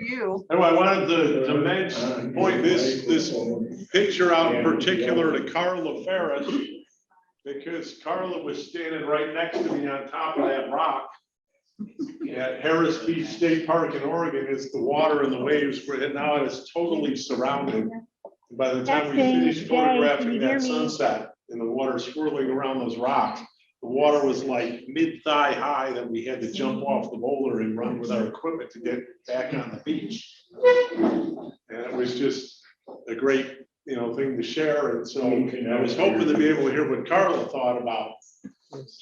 you. Anyway, I wanted to point this picture out in particular to Carla Ferris, because Carla was standing right next to me on top of that rock at Harris Beach State Park in Oregon. As the water and the waves were hitting out, it's totally surrounded. By the time we finished photographing that sunset and the water swirling around those rocks, the water was like mid-thigh high that we had to jump off the boulder and run with our equipment to get back on the beach. And it was just a great, thing to share. And so I was hoping to be able to hear what Carla thought about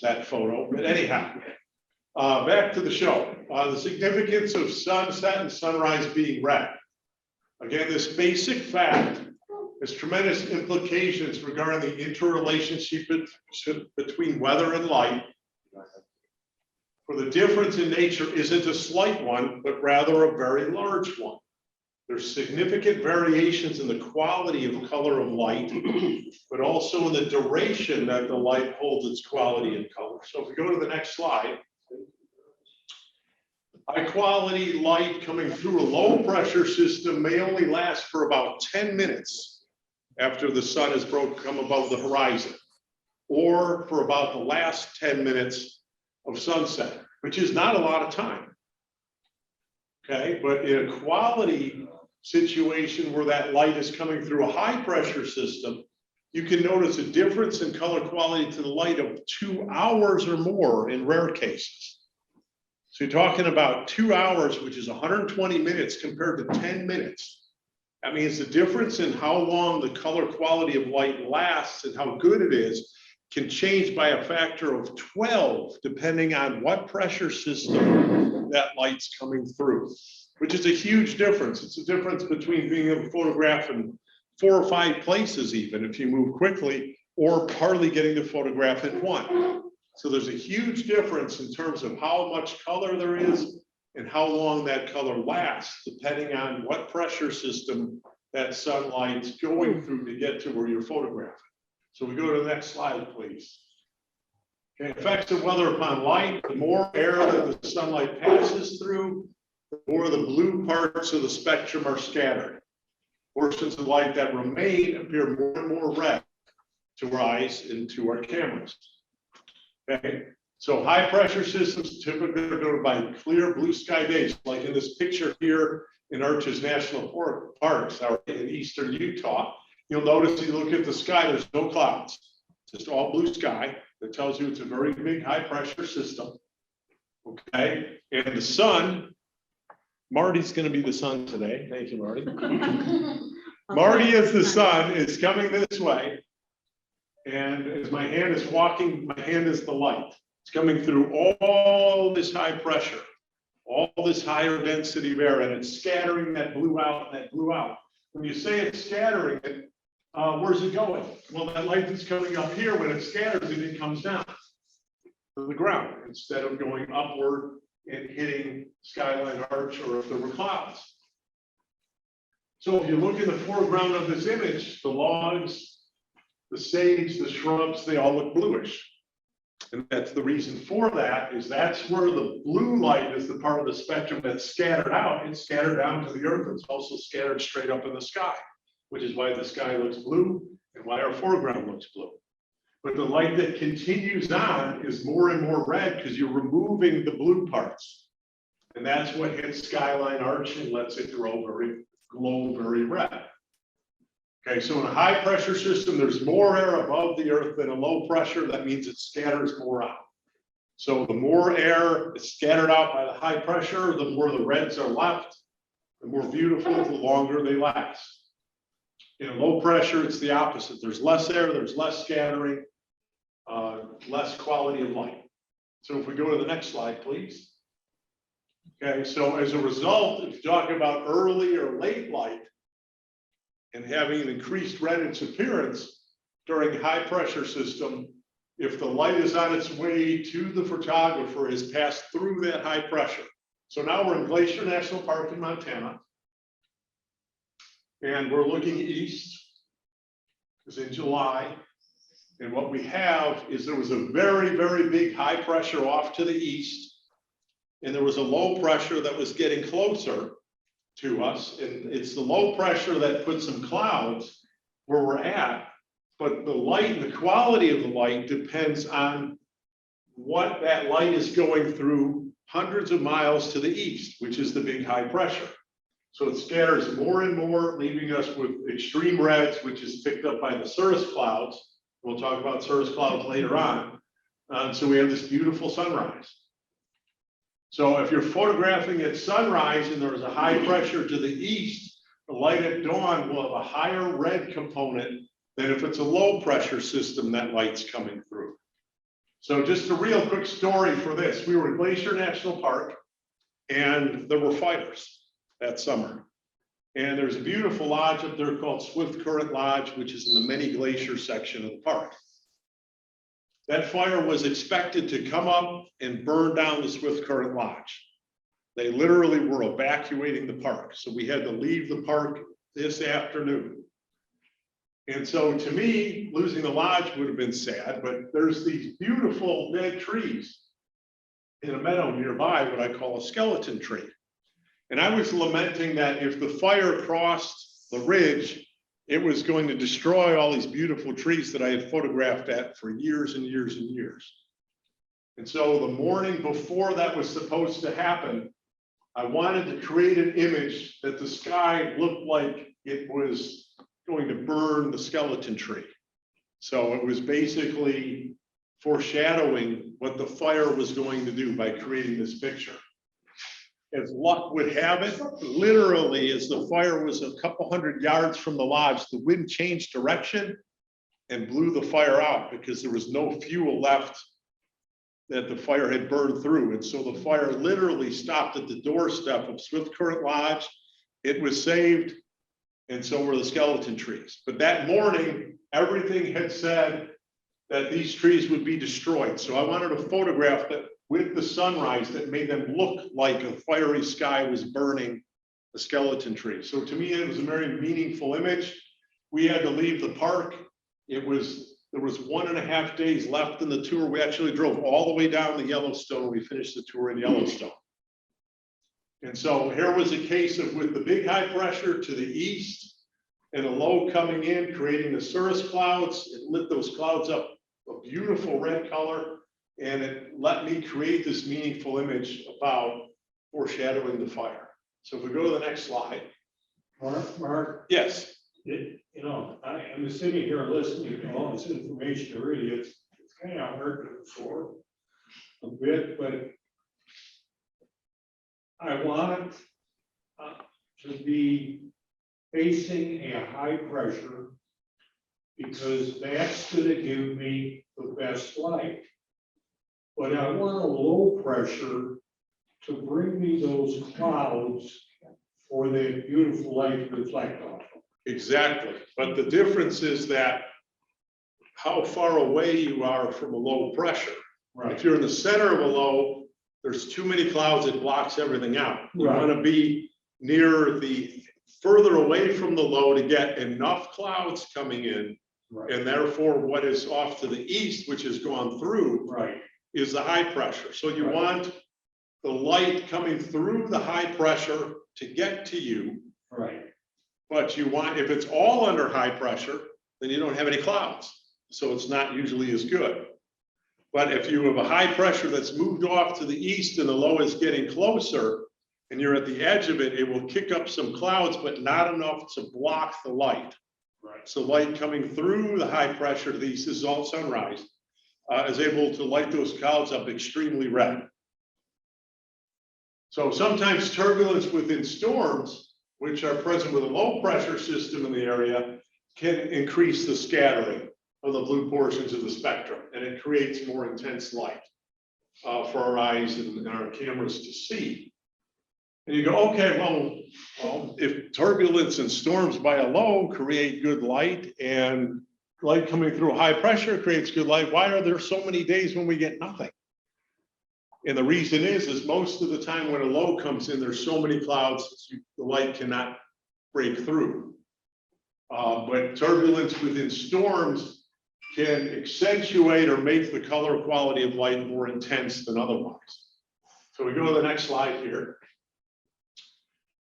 that photo. But anyhow, back to the show. The significance of sunset and sunrise being red. Again, this basic fact has tremendous implications regarding the interrelationship between weather and light. For the difference in nature isn't a slight one, but rather a very large one. There's significant variations in the quality of color of light, but also in the duration that the light holds its quality and color. So if we go to the next slide, high quality light coming through a low pressure system may only last for about 10 minutes after the sun has come above the horizon, or for about the last 10 minutes of sunset, which is not a lot of time. Okay, but in a quality situation where that light is coming through a high pressure system, you can notice a difference in color quality to the light of 2 hours or more in rare cases. So you're talking about 2 hours, which is 120 minutes compared to 10 minutes. That means the difference in how long the color quality of light lasts and how good it is can change by a factor of 12, depending on what pressure system that light's coming through, which is a huge difference. It's a difference between being able to photograph in 4 or 5 places, even if you move quickly, or hardly getting to photograph in one. So there's a huge difference in terms of how much color there is and how long that color lasts, depending on what pressure system that sunlight's going through to get to where you're photographing. So we go to the next slide, please. Okay, effects of weather upon light. The more air that the sunlight passes through, the more the blue parts of the spectrum are scattered. Portions of light that remain appear more and more red to our eyes and to our cameras. Okay, so high pressure systems typically are governed by clear blue sky days, like in this picture here in Arches National Parks in eastern Utah. You'll notice, you look at the sky, there's no clouds, just all blue sky. That tells you it's a very big high pressure system. Okay, and the sun, Marty's going to be the sun today. Thank you, Marty. Marty is the sun, is coming this way. And as my hand is walking, my hand is the light. It's coming through all this high pressure, all this higher density of air, and it's scattering that blue out and that blue out. When you say it's scattering it, where's it going? Well, that light that's coming up here, when it scatters it comes down to the ground instead of going upward and hitting skyline arch or if there were clouds. So if you look in the foreground of this image, the logs, the sage, the shrubs, they all look bluish. And that's the reason for that, is that's where the blue light is the part of the spectrum that's scattered out. It's scattered down to the earth. It's also scattered straight up in the sky, which is why the sky looks blue and why our foreground looks blue. But the light that continues on is more and more red because you're removing the blue parts. And that's what hits skyline arch and lets it glow very red. Okay, so in a high pressure system, there's more air above the earth than a low pressure. That means it scatters more out. So the more air is scattered out by the high pressure, the more the reds are left, the more beautiful, the longer they last. In low pressure, it's the opposite. There's less air, there's less scattering, less quality of light. So if we go to the next slide, please. Okay, so as a result, if you talk about early or late light and having an increased red in its appearance during high pressure system, if the light is on its way to the photographer, has passed through that high pressure. So now we're in Glacier National Park in Montana, and we're looking east. It's in July, and what we have is there was a very, very big high pressure off to the east, and there was a low pressure that was getting closer, to us, and it's the low pressure that puts some clouds where we're at, but the light, the quality of the light depends on what that light is going through hundreds of miles to the east, which is the big high pressure. So it scatters more and more, leaving us with extreme reds, which is picked up by the cirrus clouds. We'll talk about cirrus clouds later on. So we have this beautiful sunrise. So if you're photographing at sunrise and there is a high pressure to the east, the light at dawn will have a higher red component than if it's a low pressure system that light's coming through. So just a real quick story for this. We were in Glacier National Park and there were fires that summer. And there's a beautiful lodge up there called Swift Current Lodge, which is in the Many Glacier section of the park. That fire was expected to come up and burn down the Swift Current Lodge. They literally were evacuating the park. So we had to leave the park this afternoon. And so to me, losing the lodge would have been sad, but there's these beautiful dead trees in a meadow nearby, what I call a skeleton tree. And I was lamenting that if the fire crossed the ridge, it was going to destroy all these beautiful trees that I had photographed at for years and years and years. And so the morning before that was supposed to happen, I wanted to create an image that the sky looked like it was going to burn the skeleton tree. So it was basically foreshadowing what the fire was going to do by creating this picture. As luck would have it, literally as the fire was a couple hundred yards from the lodge, the wind changed direction and blew the fire out because there was no fuel left that the fire had burned through. And so the fire literally stopped at the doorstep of Swift Current Lodge. It was saved, and so were the skeleton trees. But that morning, everything had said that these trees would be destroyed. So I wanted to photograph that with the sunrise that made them look like a fiery sky was burning a skeleton tree. So to me, it was a very meaningful image. We had to leave the park. There was 1.5 days left in the tour. We actually drove all the way down to Yellowstone. We finished the tour in Yellowstone. And so here was a case of with the big high pressure to the east and a low coming in, creating the cirrus clouds. It lit those clouds up a beautiful red color. And it let me create this meaningful image about foreshadowing the fire. So if we go to the next slide. Mark? Yes. I'm sitting here listening to all this information. Really, it's kind of hard to absorb a bit, but I want to be facing a high pressure because that's going to give me the best light. But I want a low pressure to bring me those clouds for the beautiful light to reflect off. Exactly. But the difference is that how far away you are from a low pressure. Right. If you're in the center of a low, there's too many clouds, it blocks everything out. You Right. want to be near the further away from the low to get enough clouds coming in. Right. And therefore what is off to the east, which has gone through, Right. is the high pressure. So you Right. want the light coming through the high pressure to get to you. Right. But you want, if it's all under high pressure, then you don't have any clouds. So it's not usually as good. But if you have a high pressure that's moved off to the east and the low is getting closer and you're at the edge of it, it will kick up some clouds, but not enough to block the light. Right. So light coming through the high pressure to the east, this is all sunrise, is able to light those clouds up extremely red. So sometimes turbulence within storms, which are present with a low pressure system in the area, can increase the scattering of the blue portions of the spectrum, and it creates more intense light for our eyes and our cameras to see. And you go, okay, well, if turbulence and storms by a low create good light and light coming through high pressure creates good light, why are there so many days when we get nothing? And the reason is most of the time when a low comes in, there's so many clouds, the light cannot break through. But turbulence within storms can accentuate or make the color quality of light more intense than otherwise. So we go to the next slide here.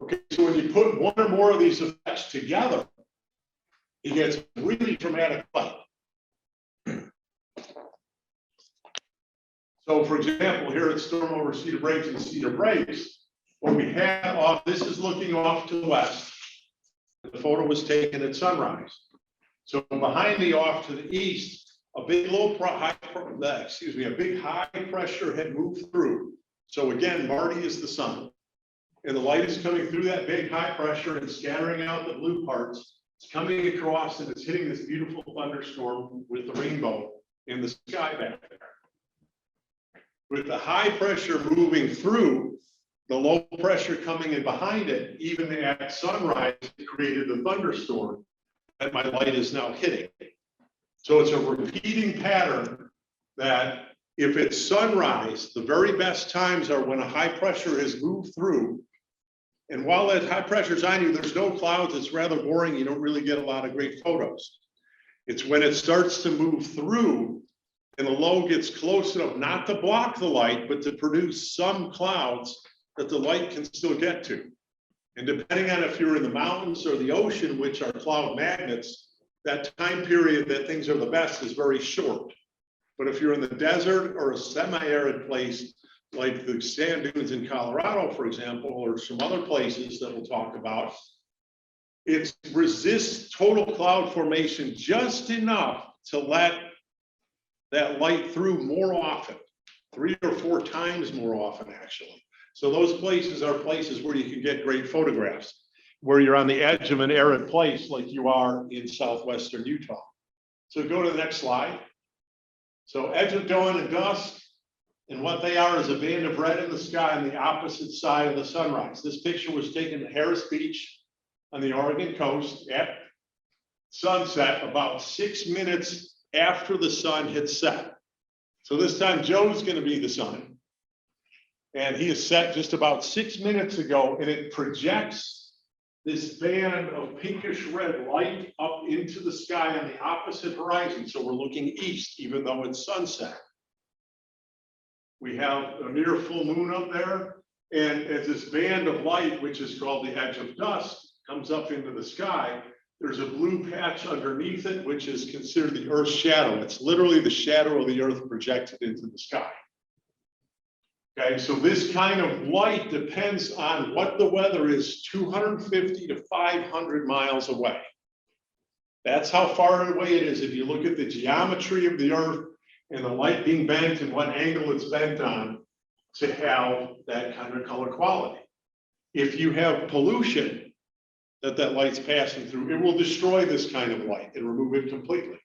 Okay, so when you put one or more of these effects together, it gets really dramatic light. So for example, here at Storm over Cedar Breaks and Cedar Breaks, what we have off, this is looking off to the west. The photo was taken at sunrise. So behind me off to the east, a big a big high pressure had moved through. So again, Marty is the sun. And the light is coming through that big high pressure and scattering out the blue parts. It's coming across and it's hitting this beautiful thunderstorm with the rainbow in the sky back there. With the high pressure moving through, the low pressure coming in behind it, even at sunrise, it created the thunderstorm that my light is now hitting. So it's a repeating pattern that if it's sunrise, the very best times are when a high pressure has moved through. And while that high pressure is on you, there's no clouds, it's rather boring, you don't really get a lot of great photos. It's when it starts to move through and the low gets close enough not to block the light, but to produce some clouds that the light can still get to. And depending on if you're in the mountains or the ocean, which are cloud magnets, that time period that things are the best is very short. But if you're in the desert or a semi-arid place, like the sand dunes in Colorado, for example, or some other places that we'll talk about, it resists total cloud formation just enough to let that light through more often, 3 or 4 times more often, actually. So those places are places where you can get great photographs, where you're on the edge of an arid place like you are in southwestern Utah. So go to the next slide. So edge of dawn and dusk, and what they are is a band of red in the sky on the opposite side of the sunrise. This picture was taken at Harris Beach on the Oregon coast at sunset, about 6 minutes after the sun hits set. So this time Joe's going to be the sun. And he is set just about 6 minutes ago, and it projects this band of pinkish red light up into the sky on the opposite horizon. So we're looking east, even though it's sunset. We have a near full moon up there. And as this band of light, which is called the edge of dusk, comes up into the sky, there's a blue patch underneath it, which is considered the Earth's shadow. It's literally the shadow of the Earth projected into the sky. Okay, so this kind of light depends on what the weather is 250 to 500 miles away. That's how far away it is. If you look at the geometry of the Earth and the light being bent and what angle it's bent on to have that kind of color quality. If you have pollution that light's passing through, it will destroy this kind of light and remove it completely.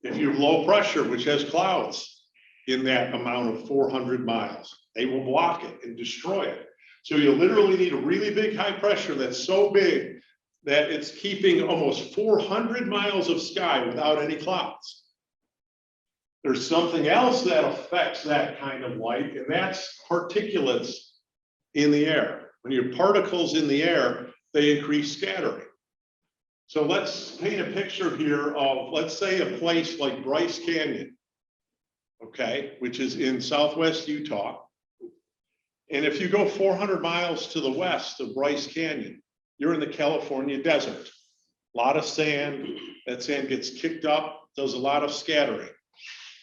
If you have low pressure, which has clouds in that amount of 400 miles, they will block it and destroy it. So you literally need a really big high pressure that's so big that it's keeping almost 400 miles of sky without any clouds. There's something else that affects that kind of light, and that's particulates in the air. When you have particles in the air, they increase scattering. So let's paint a picture here of, let's say, a place like Bryce Canyon, okay, which is in southwest Utah. And if you go 400 miles to the west of Bryce Canyon, you're in the California desert. A lot of sand, that sand gets kicked up, does a lot of scattering.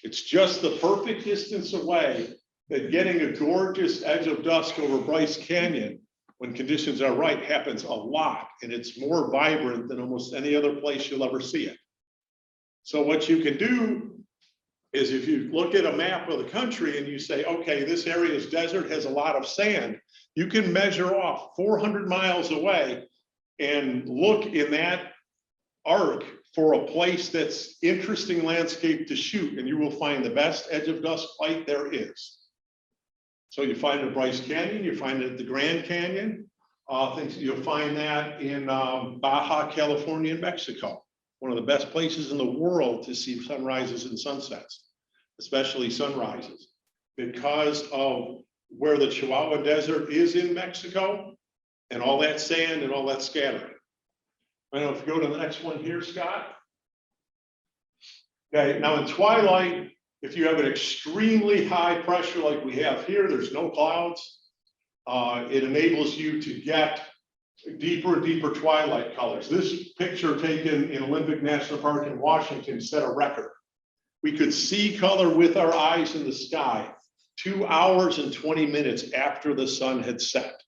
It's just the perfect distance away that getting a gorgeous edge of dusk over Bryce Canyon, when conditions are right, happens a lot, and it's more vibrant than almost any other place you'll ever see it. So what you can do is, if you look at a map of the country and you say, okay, this area is desert, has a lot of sand, you can measure off 400 miles away and look in that arc for a place that's interesting landscape to shoot, and you will find the best edge of dusk light there is. So you find it at Bryce Canyon, you find it at the Grand Canyon. You'll find that in Baja California and Mexico, one of the best places in the world to see sunrises and sunsets, especially sunrises, because of where the Chihuahua Desert is in Mexico and all that sand and all that scattering. I don't know if you go to the next one here, Scott. Okay, now in twilight, if you have an extremely high pressure like we have here, there's no clouds. It enables you to get deeper and deeper twilight colors. This picture taken in Olympic National Park in Washington set a record. We could see color with our eyes in the sky 2 hours and 20 minutes after the sun had set.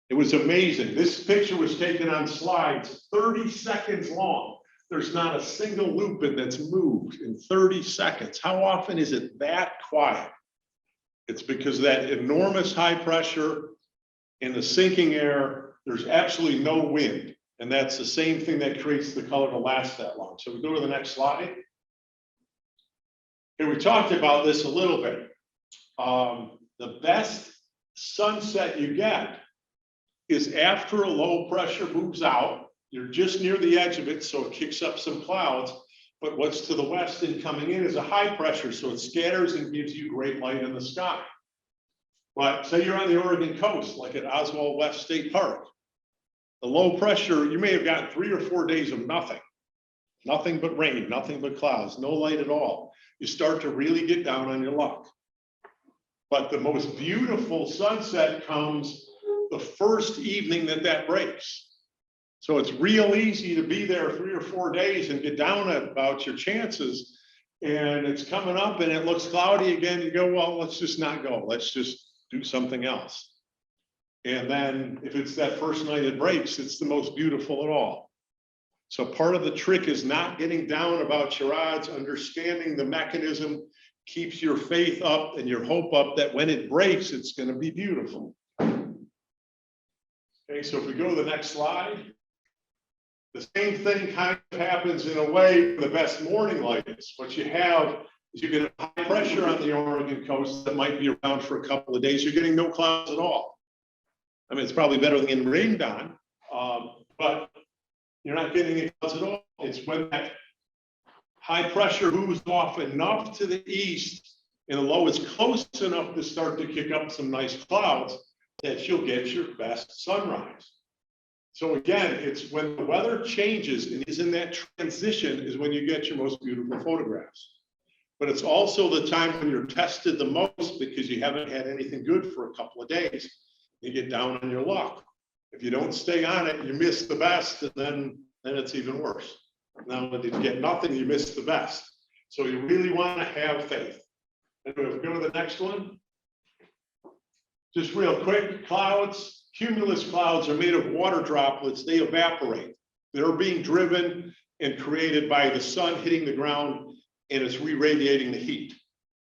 It was amazing. This picture was taken on slides 30 seconds long. There's not a single lupin that's moved in 30 seconds. How often is it that quiet? It's because of that enormous high pressure in the sinking air. There's absolutely no wind. And that's the same thing that creates the color to last that long. So we go to the next slide. And we talked about this a little bit. The best sunset you get is after a low pressure moves out. You're just near the edge of it, so it kicks up some clouds. But what's to the west and coming in is a high pressure, so it scatters and gives you great light in the sky. But say you're on the Oregon coast, like at Oswald West State Park. The low pressure, you may have gotten 3 or 4 days of nothing. Nothing but rain, nothing but clouds, no light at all. You start to really get down on your luck. But the most beautiful sunset comes the first evening that breaks. So it's real easy to be there 3 or 4 days and get down about your chances. And it's coming up and it looks cloudy again. You go, well, let's just not go. Let's just do something else. And then if it's that first night it breaks, it's the most beautiful at all. So part of the trick is not getting down about your odds, understanding the mechanism keeps your faith up and your hope up that when it breaks, it's going to be beautiful. Okay, so if we go to the next slide, the same thing kind of happens in a way for the best morning light is. What you have is you get a high pressure on the Oregon coast that might be around for a couple of days. You're getting no clouds at all. I mean, it's probably better than getting rained on, but you're not getting any clouds at all. It's when that high pressure moves off enough to the east and the low is close enough to start to kick up some nice clouds that you'll get your best sunrise. So again, it's when the weather changes and is in that transition is when you get your most beautiful photographs. But it's also the time when you're tested the most because you haven't had anything good for a couple of days. You get down on your luck. If you don't stay on it, you miss the best, and then it's even worse. Now, when you get nothing, you miss the best. So you really want to have faith. And if we go to the next one. Just real quick, clouds, cumulus clouds are made of water droplets. They evaporate. They're being driven and created by the sun hitting the ground, and it's re-radiating the heat.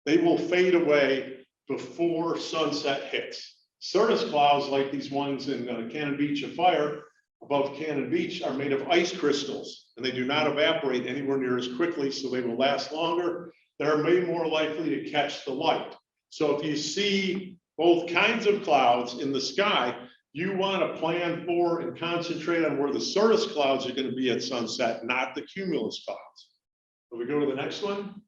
They will fade away before sunset hits. Cirrus clouds, like these ones in Cannon Beach Afire, above Cannon Beach, are made of ice crystals, and they do not evaporate anywhere near as quickly, so they will last longer. They're way more likely to catch the light. So if you see both kinds of clouds in the sky, you want to plan for and concentrate on where the cirrus clouds are going to be at sunset, not the cumulus clouds. So we go to the next one.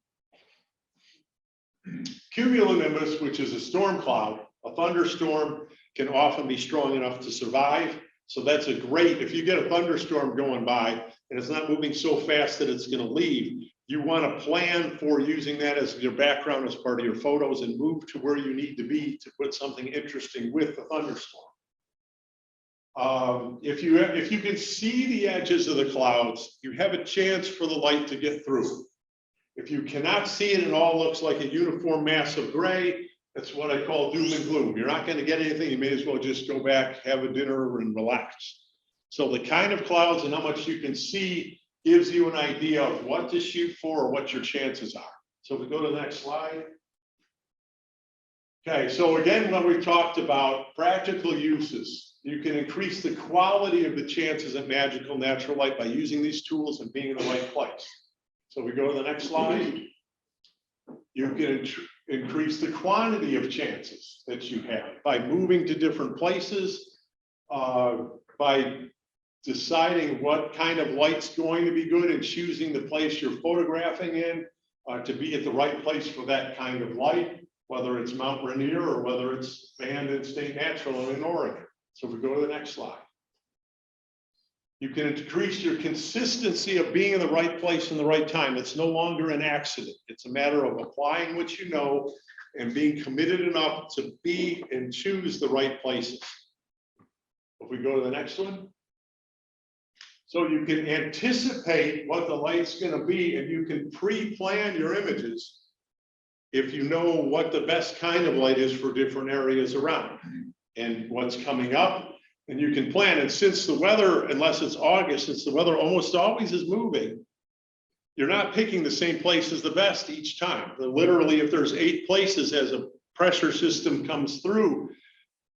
Cumulonimbus, which is a storm cloud, a thunderstorm can often be strong enough to survive. So that's a great, if you get a thunderstorm going by and it's not moving so fast that it's going to leave, you want to plan for using that as your background as part of your photos and move to where you need to be to put something interesting with the thunderstorm. If you can see the edges of the clouds, you have a chance for the light to get through. If you cannot see it and all looks like a uniform mass of gray, that's what I call doom and gloom. You're not going to get anything. You may as well just go back, have a dinner, and relax. So the kind of clouds and how much you can see gives you an idea of what to shoot for or what your chances are. So if we go to the next slide. Okay, so again, when we talked about practical uses, you can increase the quality of the chances at magical natural light by using these tools and being in the right place. So we go to the next slide. You can increase the quantity of chances that you have by moving to different places, by deciding what kind of light's going to be good and choosing the place you're photographing in to be at the right place for that kind of light, whether it's Mount Rainier or whether it's Bandon State Natural in Oregon. So if we go to the next slide. You can increase your consistency of being in the right place in the right time. It's no longer an accident. It's a matter of applying what you know and being committed enough to be and choose the right places. If we go to the next one. So you can anticipate what the light's going to be, and you can pre-plan your images if you know what the best kind of light is for different areas around and what's coming up. And you can plan. And since the weather, unless it's August, since the weather almost always is moving, you're not picking the same place as the best each time. Literally, if there's 8 places as a pressure system comes through,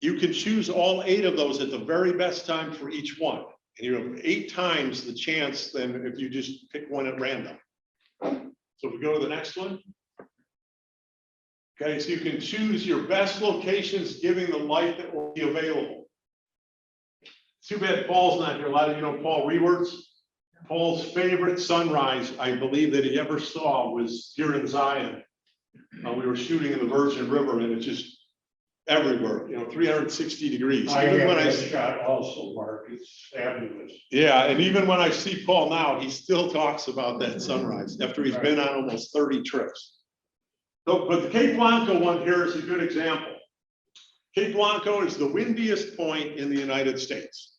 you can choose all 8 of those at the very best time for each one. And you have 8 times the chance than if you just pick one at random. So if we go to the next one. Okay, so you can choose your best locations giving the light that will be available. Too bad Paul's not here. A lot of you know Paul Rewerts. Paul's favorite sunrise, I believe, that he ever saw was here in Zion. We were shooting in the Virgin River, and it's just everywhere, 360 degrees. I Even have when that shot also, Mark. It's fabulous. Yeah, and even when I see Paul now, he still talks about that sunrise after he's been on almost 30 trips. So, but the Cape Blanco one here is a good example. Cape Blanco is the windiest point in the United States.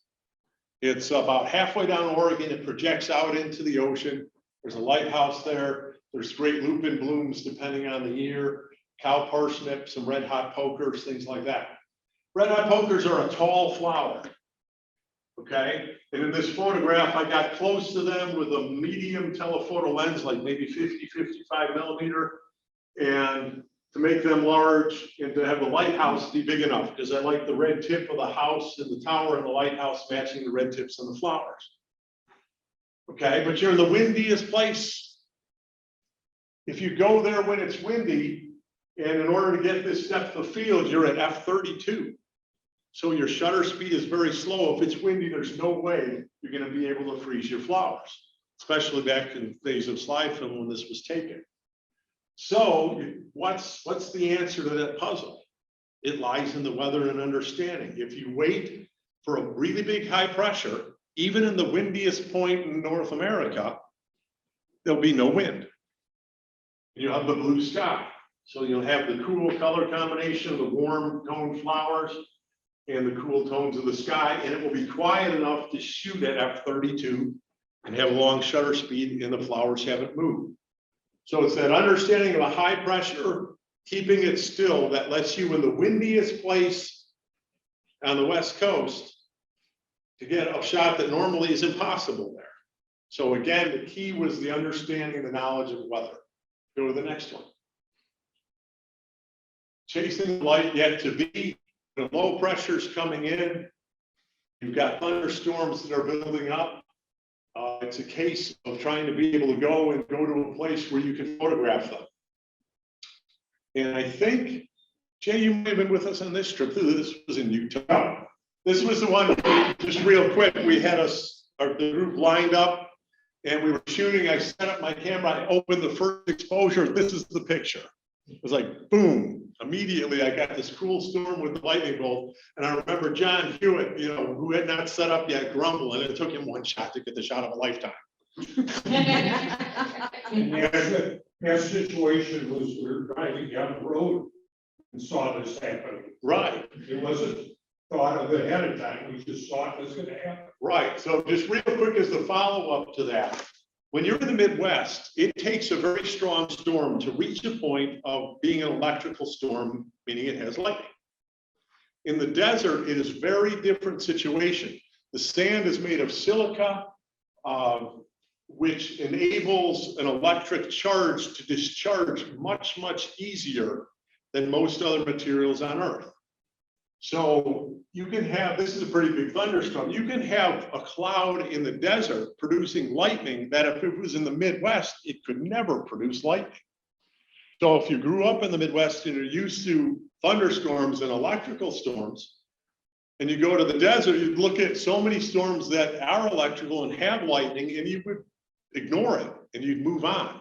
It's about halfway down Oregon. It projects out into the ocean. There's a lighthouse there. There's great lupin blooms depending on the year, cow parsnip, some red hot pokers, things like that. Red hot pokers are a tall flower. Okay, and in this photograph, I got close to them with a medium telephoto lens, like maybe 50, 55 millimeter, and to make them large and to have the lighthouse be big enough, because I like the red tip of the house and the tower and the lighthouse matching the red tips on the flowers. Okay, but you're in the windiest place. If you go there when it's windy, and in order to get this depth of field, you're at f32. So your shutter speed is very slow. If it's windy, there's no way you're going to be able to freeze your flowers, especially back in the days of slide film when this was taken. So what's the answer to that puzzle? It lies in the weather and understanding. If you wait for a really big high pressure, even in the windiest point in North America, there'll be no wind. You'll have the blue sky. So you'll have the cool color combination of the warm toned flowers and the cool tones of the sky, and it will be quiet enough to shoot at f32 and have a long shutter speed, and the flowers haven't moved. So it's that understanding of a high pressure, keeping it still, that lets you in the windiest place on the West Coast to get a shot that normally is impossible there. So again, the key was the understanding, the knowledge of weather. Go to the next one. Chasing the light yet to be, the low pressures coming in. You've got thunderstorms that are building up. It's a case of trying to be able to go to a place where you can photograph them. And I think, Jay, you might have been with us on this trip. This was in Utah. This was the one, just real quick, we had the group lined up and we were shooting. I set up my camera, I opened the first exposure. This is the picture. It was like, boom. Immediately, I got this cool storm with the lightning bolt. And I remember John Hewitt, who had not set up yet, grumbling. It took him one shot to get the shot of a lifetime. That situation was we were driving down the road and saw this happen. Right. It wasn't thought of ahead of time. We just saw it was going to happen. Right. So just real quick as the follow-up to that. When you're in the Midwest, it takes a very strong storm to reach a point of being an electrical storm, meaning it has lightning. In the desert, it is a very different situation. The sand is made of silica, which enables an electric charge to discharge much, much easier than most other materials on Earth. So you can have, this is a pretty big thunderstorm, you can have a cloud in the desert producing lightning that if it was in the Midwest, it could never produce lightning. So if you grew up in the Midwest and you're used to thunderstorms and electrical storms, and you go to the desert, you'd look at so many storms that are electrical and have lightning, and you would ignore it and you'd move on.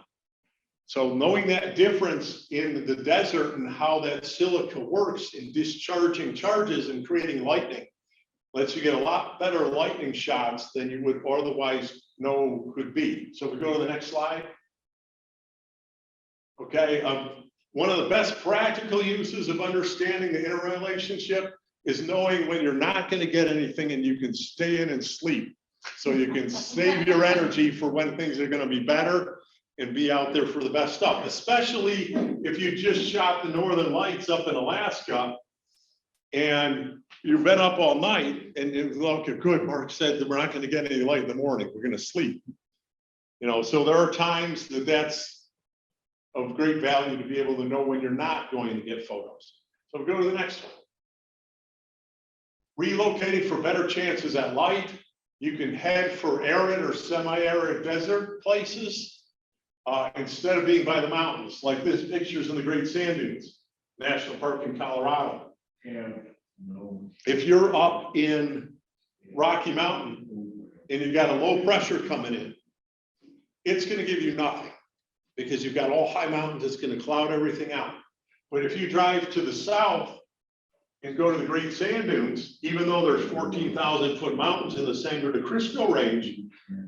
So knowing that difference in the desert and how that silica works in discharging charges and creating lightning lets you get a lot better lightning shots than you would otherwise know could be. So we go to the next slide. Okay, One of the best practical uses of understanding the interrelationship is knowing when you're not going to get anything and you can stay in and sleep. So you can save your energy for when things are going to be better and be out there for the best stuff, especially if you just shot the Northern Lights up in Alaska and you've been up all night and you look good. Mark said that we're not going to get any light in the morning. We're going to sleep. You know, so there are times that that's of great value to be able to know when you're not going to get photos. So we'll go to the next one. Relocating for better chances at light. You can head for arid or semi-arid desert places instead of being by the mountains, like this picture's in the Great Sand Dunes National Park in Colorado. And if you're up in Rocky Mountain and you've got a low pressure coming in, it's going to give you nothing because you've got all high mountains. It's going to cloud everything out. But if you drive to the south and go to the Great Sand Dunes, even though there's 14,000-foot mountains in the Sangre de Cristo range,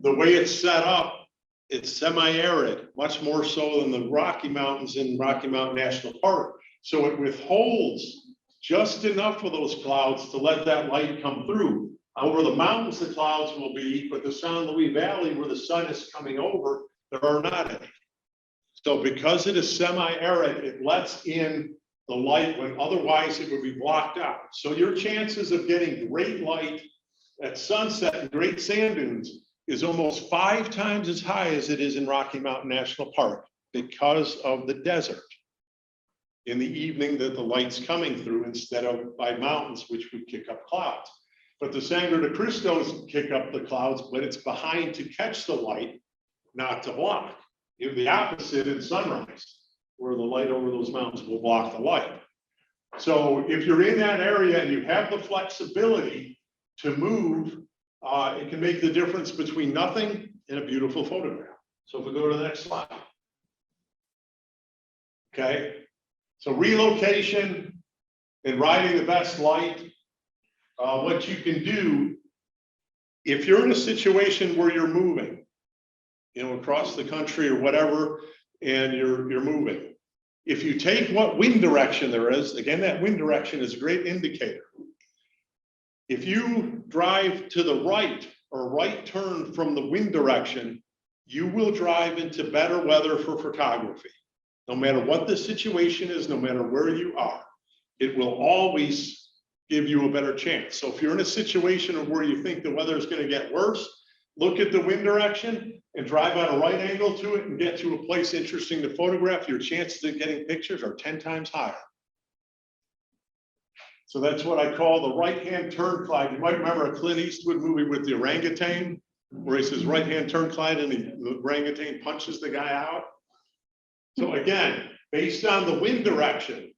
the way it's set up, it's semi-arid, much more so than the Rocky Mountains in Rocky Mountain National Park. So it withholds just enough of those clouds to let that light come through. Over the mountains, the clouds will be, but the San Luis Valley, where the sun is coming over, there are not any. So because it is semi-arid, it lets in the light when otherwise it would be blocked out. So your chances of getting great light at sunset in Great Sand Dunes is almost 5 times as high as it is in Rocky Mountain National Park because of the desert in the evening that the light's coming through instead of by mountains, which would kick up clouds. But the Sangre de Cristos kick up the clouds, but it's behind to catch the light, not to block. You know, the opposite in sunrise, where the light over those mountains will block the light. So if you're in that area and you have the flexibility to move, it can make the difference between nothing and a beautiful photograph. So if we go to the next slide. Okay, so relocation and riding the best light, what you can do, if you're in a situation where you're moving, you know, across the country or whatever, and you're moving. If you take what wind direction there is, again, that wind direction is a great indicator. If you drive to the right or right turn from the wind direction, you will drive into better weather for photography. No matter what the situation is, no matter where you are, it will always give you a better chance. So if you're in a situation where you think the weather is going to get worse, look at the wind direction and drive at a right angle to it and get to a place interesting to photograph. Your chances of getting pictures are 10 times higher. So that's what I call the right-hand turn, Clyde. You might remember a Clint Eastwood movie with the orangutan, where he says right-hand turn, Clyde, and the orangutan punches the guy out. So again, based on the wind direction,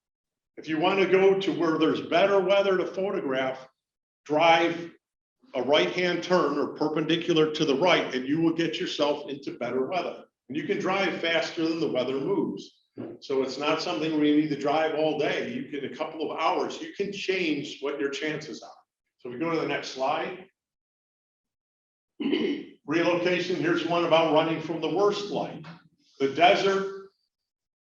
if you want to go to where there's better weather to photograph, drive a right-hand turn or perpendicular to the right, and you will get yourself into better weather. And you can drive faster than the weather moves. So it's not something where you need to drive all day. You can, in a couple of hours, you can change what your chances are. So we go to the next slide. Relocation, here's one about running from the worst light. The desert,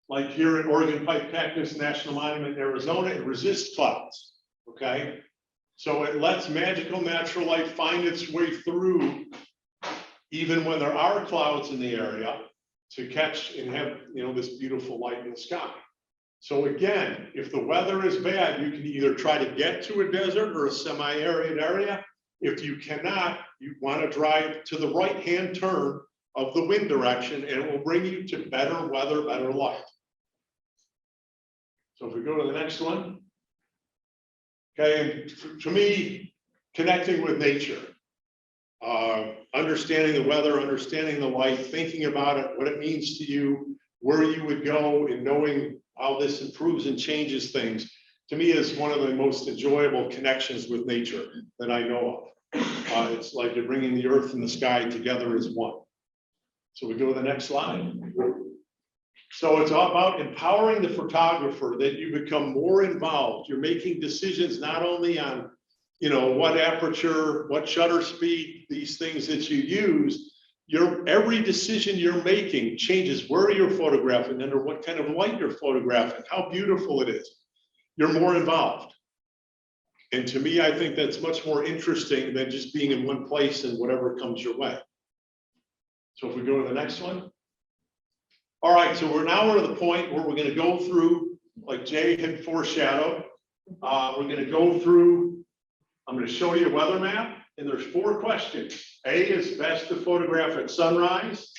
like here at Oregon Pipe Cactus National Monument in Arizona, it resists clouds, okay? So it lets magical natural light find its way through even when there are clouds in the area to catch and have, you know, this beautiful light in the sky. So again, if the weather is bad, you can either try to get to a desert or a semi-arid area. If you cannot, you want to drive to the right-hand turn of the wind direction, and it will bring you to better weather, better light. So if we go to the next one. Okay, and to me, connecting with nature, understanding the weather, understanding the light, thinking about it, what it means to you, where you would go, and knowing how this improves and changes things, to me is one of the most enjoyable connections with nature that I know of. It's like you're bringing the earth and the sky together as one. So we go to the next slide. So it's all about empowering the photographer, that you become more involved. You're making decisions not only on, you know, what aperture, what shutter speed, these things that you use, every decision you're making changes where you're photographing, under what kind of light you're photographing, how beautiful it is. You're more involved. And to me, I think that's much more interesting than just being in one place and whatever comes your way. So if we go to the next one. All right, so we're at the point where we're going to go through, like Jay had foreshadowed, we're going to go through, I'm going to show you a weather map, and there's 4 questions. A is best to photograph at sunrise.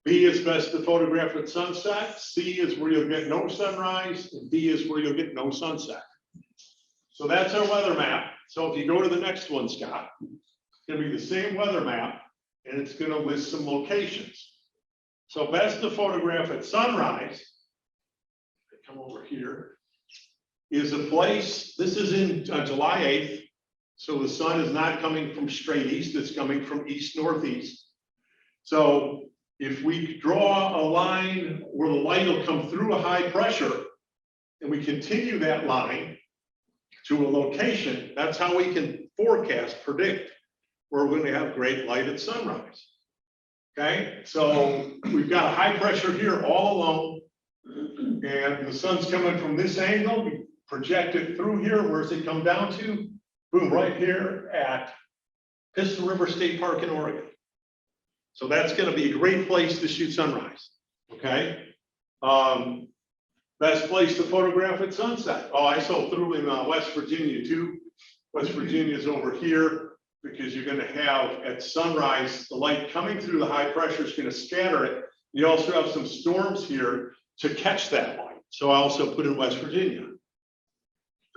B is best to photograph at sunset. C is where you'll get no sunrise. And D is where you'll get no sunset. So that's our weather map. So if you go to the next one, Scott, it's going to be the same weather map, and it's going to list some locations. So best to photograph at sunrise, come over here, is a place, this is in July 8th. So the sun is not coming from straight east, it's coming from east-northeast. So if we draw a line where the light will come through a high pressure, and we continue that line to a location, that's how we can forecast, predict where we're going to have great light at sunrise. Okay, so we've got a high pressure here all along, and the sun's coming from this angle. We project it through here. Where's it come down to? Boom, right here at Pistol River State Park in Oregon. So that's going to be a great place to shoot sunrise. Okay, best place to photograph at sunset. Oh, I saw through in West Virginia too. West Virginia is over here, because you're going to have at sunrise, the light coming through the high pressure is going to scatter it. You also have some storms here to catch that light. So I also put in West Virginia.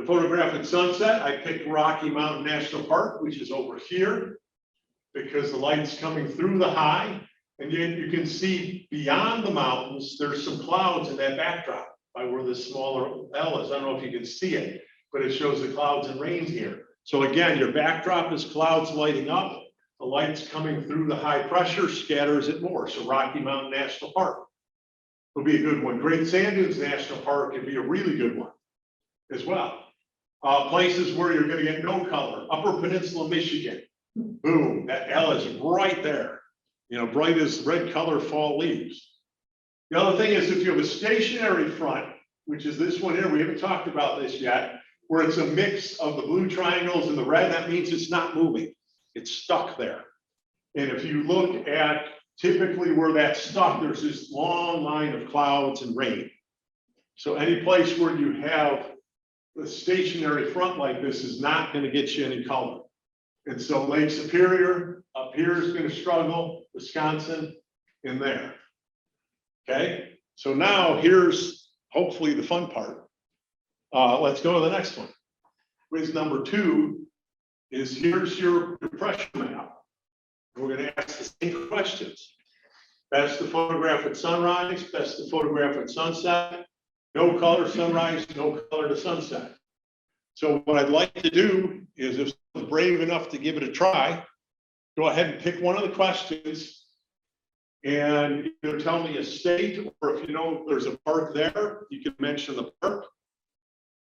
To photograph at sunset, I picked Rocky Mountain National Park, which is over here, because the light's coming through the high. And yet you can see beyond the mountains, there's some clouds in that backdrop by where the smaller L is. I don't know if you can see it, but it shows the clouds and rain here. So again, your backdrop is clouds lighting up. The light's coming through the high pressure, scatters it more. So Rocky Mountain National Park will be a good one. Great Sand Dunes National Park can be a really good one as well. Places where you're going to get no color. Upper Peninsula, Michigan. Boom, that L is right there. You know, bright as red color fall leaves. The other thing is if you have a stationary front, which is this one here, we haven't talked about this yet, where it's a mix of the blue triangles and the red, that means it's not moving. It's stuck there. And if you look at typically where that's stuck, there's this long line of clouds and rain. So any place where you have a stationary front like this is not going to get you any color. And so Lake Superior up here is going to struggle, Wisconsin in there. Okay, so now here's hopefully the fun part. Let's go to the next one. Quiz number 2 is here's your pressure map. We're going to ask the same questions. Best to photograph at sunrise, best to photograph at sunset, no color sunrise, no color to sunset. So what I'd like to do is if someone's brave enough to give it a try, go ahead and pick one of the questions and either tell me a state, or if you know there's a park there, you can mention the park.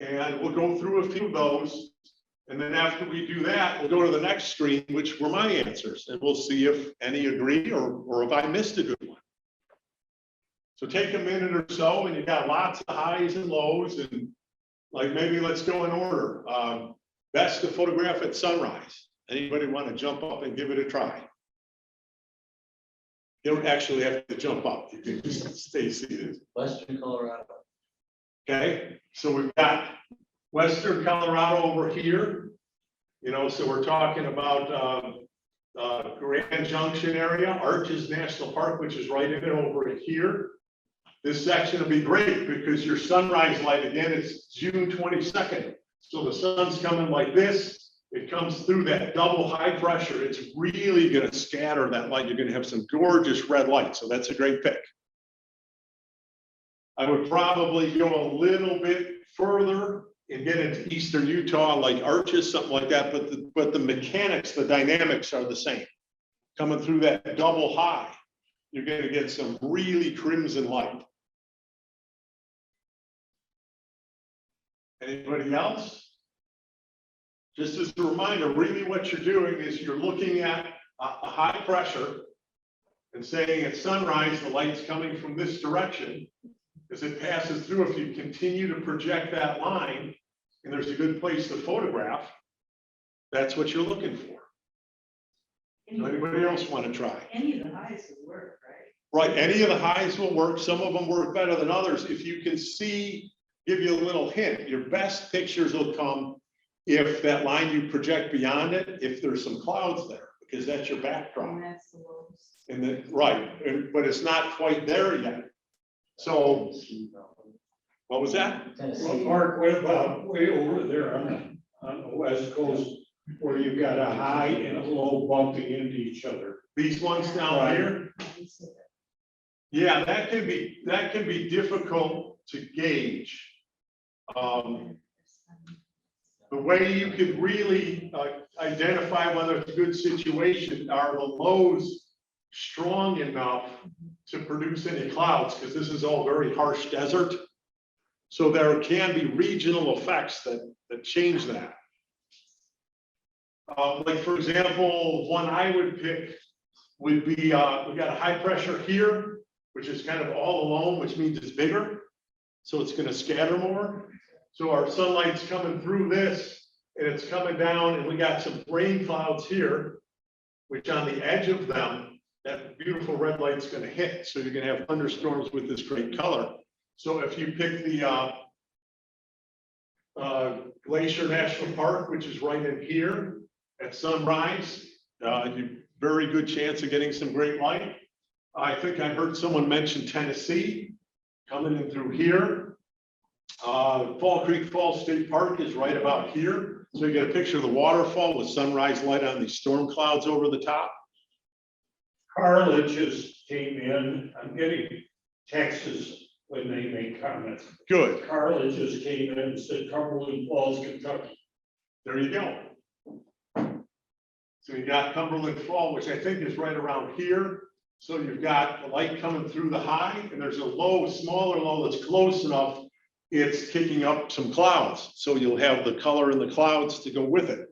And we'll go through a few of those. And then after we do that, we'll go to the next screen, which were my answers. And we'll see if any agree or if I missed a good one. So take a minute or so, and you got lots of highs and lows. And like maybe let's go in order. Best to photograph at sunrise. Anybody want to jump up and give it a try? You don't actually have to jump up. You can just stay seated. Western Colorado. Okay, so we've got Western Colorado over here. You know, so we're talking about Grand Junction area, Arches National Park, which is right in it over here. This section will be great because your sunrise light, again, it's June 22nd. So the sun's coming like this. It comes through that double high pressure. It's really going to scatter that light. You're going to have some gorgeous red light. So that's a great pick. I would probably go a little bit further and get into eastern Utah, like Arches, something like that. But the mechanics, the dynamics are the same. Coming through that double high, you're going to get some really crimson light. Anybody else? Just as a reminder, really what you're doing is you're looking at a high pressure and saying at sunrise, the light's coming from this direction. As it passes through, if you continue to project that line, and there's a good place to photograph, that's what you're looking for. Anybody else want to try? Any of the highs would work, right? Right, any of the highs will work. Some of them work better than others. If you can see, give you a little hint, your best pictures will come if that line you project beyond it, if there's some clouds there, because that's your backdrop. And that's the lowest. And then, right, but it's not quite there yet. So, what was that? Well, Mark, what about way over there on the west coast where you've got a high and a low bumping into each other? These ones down here? Yeah, that can be difficult to gauge. The way you could really identify whether it's a good situation are the lows strong enough to produce any clouds, because this is all very harsh desert. So there can be regional effects that change that. Like for example, one I would pick would be, we got a high pressure here, which is kind of all alone, which means it's bigger. So it's going to scatter more. So our sunlight's coming through this and it's coming down, and we got some rain clouds here, which on the edge of them, that beautiful red light's going to hit. So you're going to have thunderstorms with this great color. So if you pick the Glacier National Park, which is right in here at sunrise, you very good chance of getting some great light. I think I heard someone mention Tennessee coming in through here. Fall Creek Falls State Park is right about here. So you get a picture of the waterfall with sunrise light on these storm clouds over the top. Carla just came in. I'm getting texts when they make comments. Good. Carla just came in and said Cumberland Falls, Kentucky. There you go. So you got Cumberland Fall, which I think is right around here. So you've got the light coming through the high, and there's a low, smaller low that's close enough. It's kicking up some clouds. So you'll have the color in the clouds to go with it.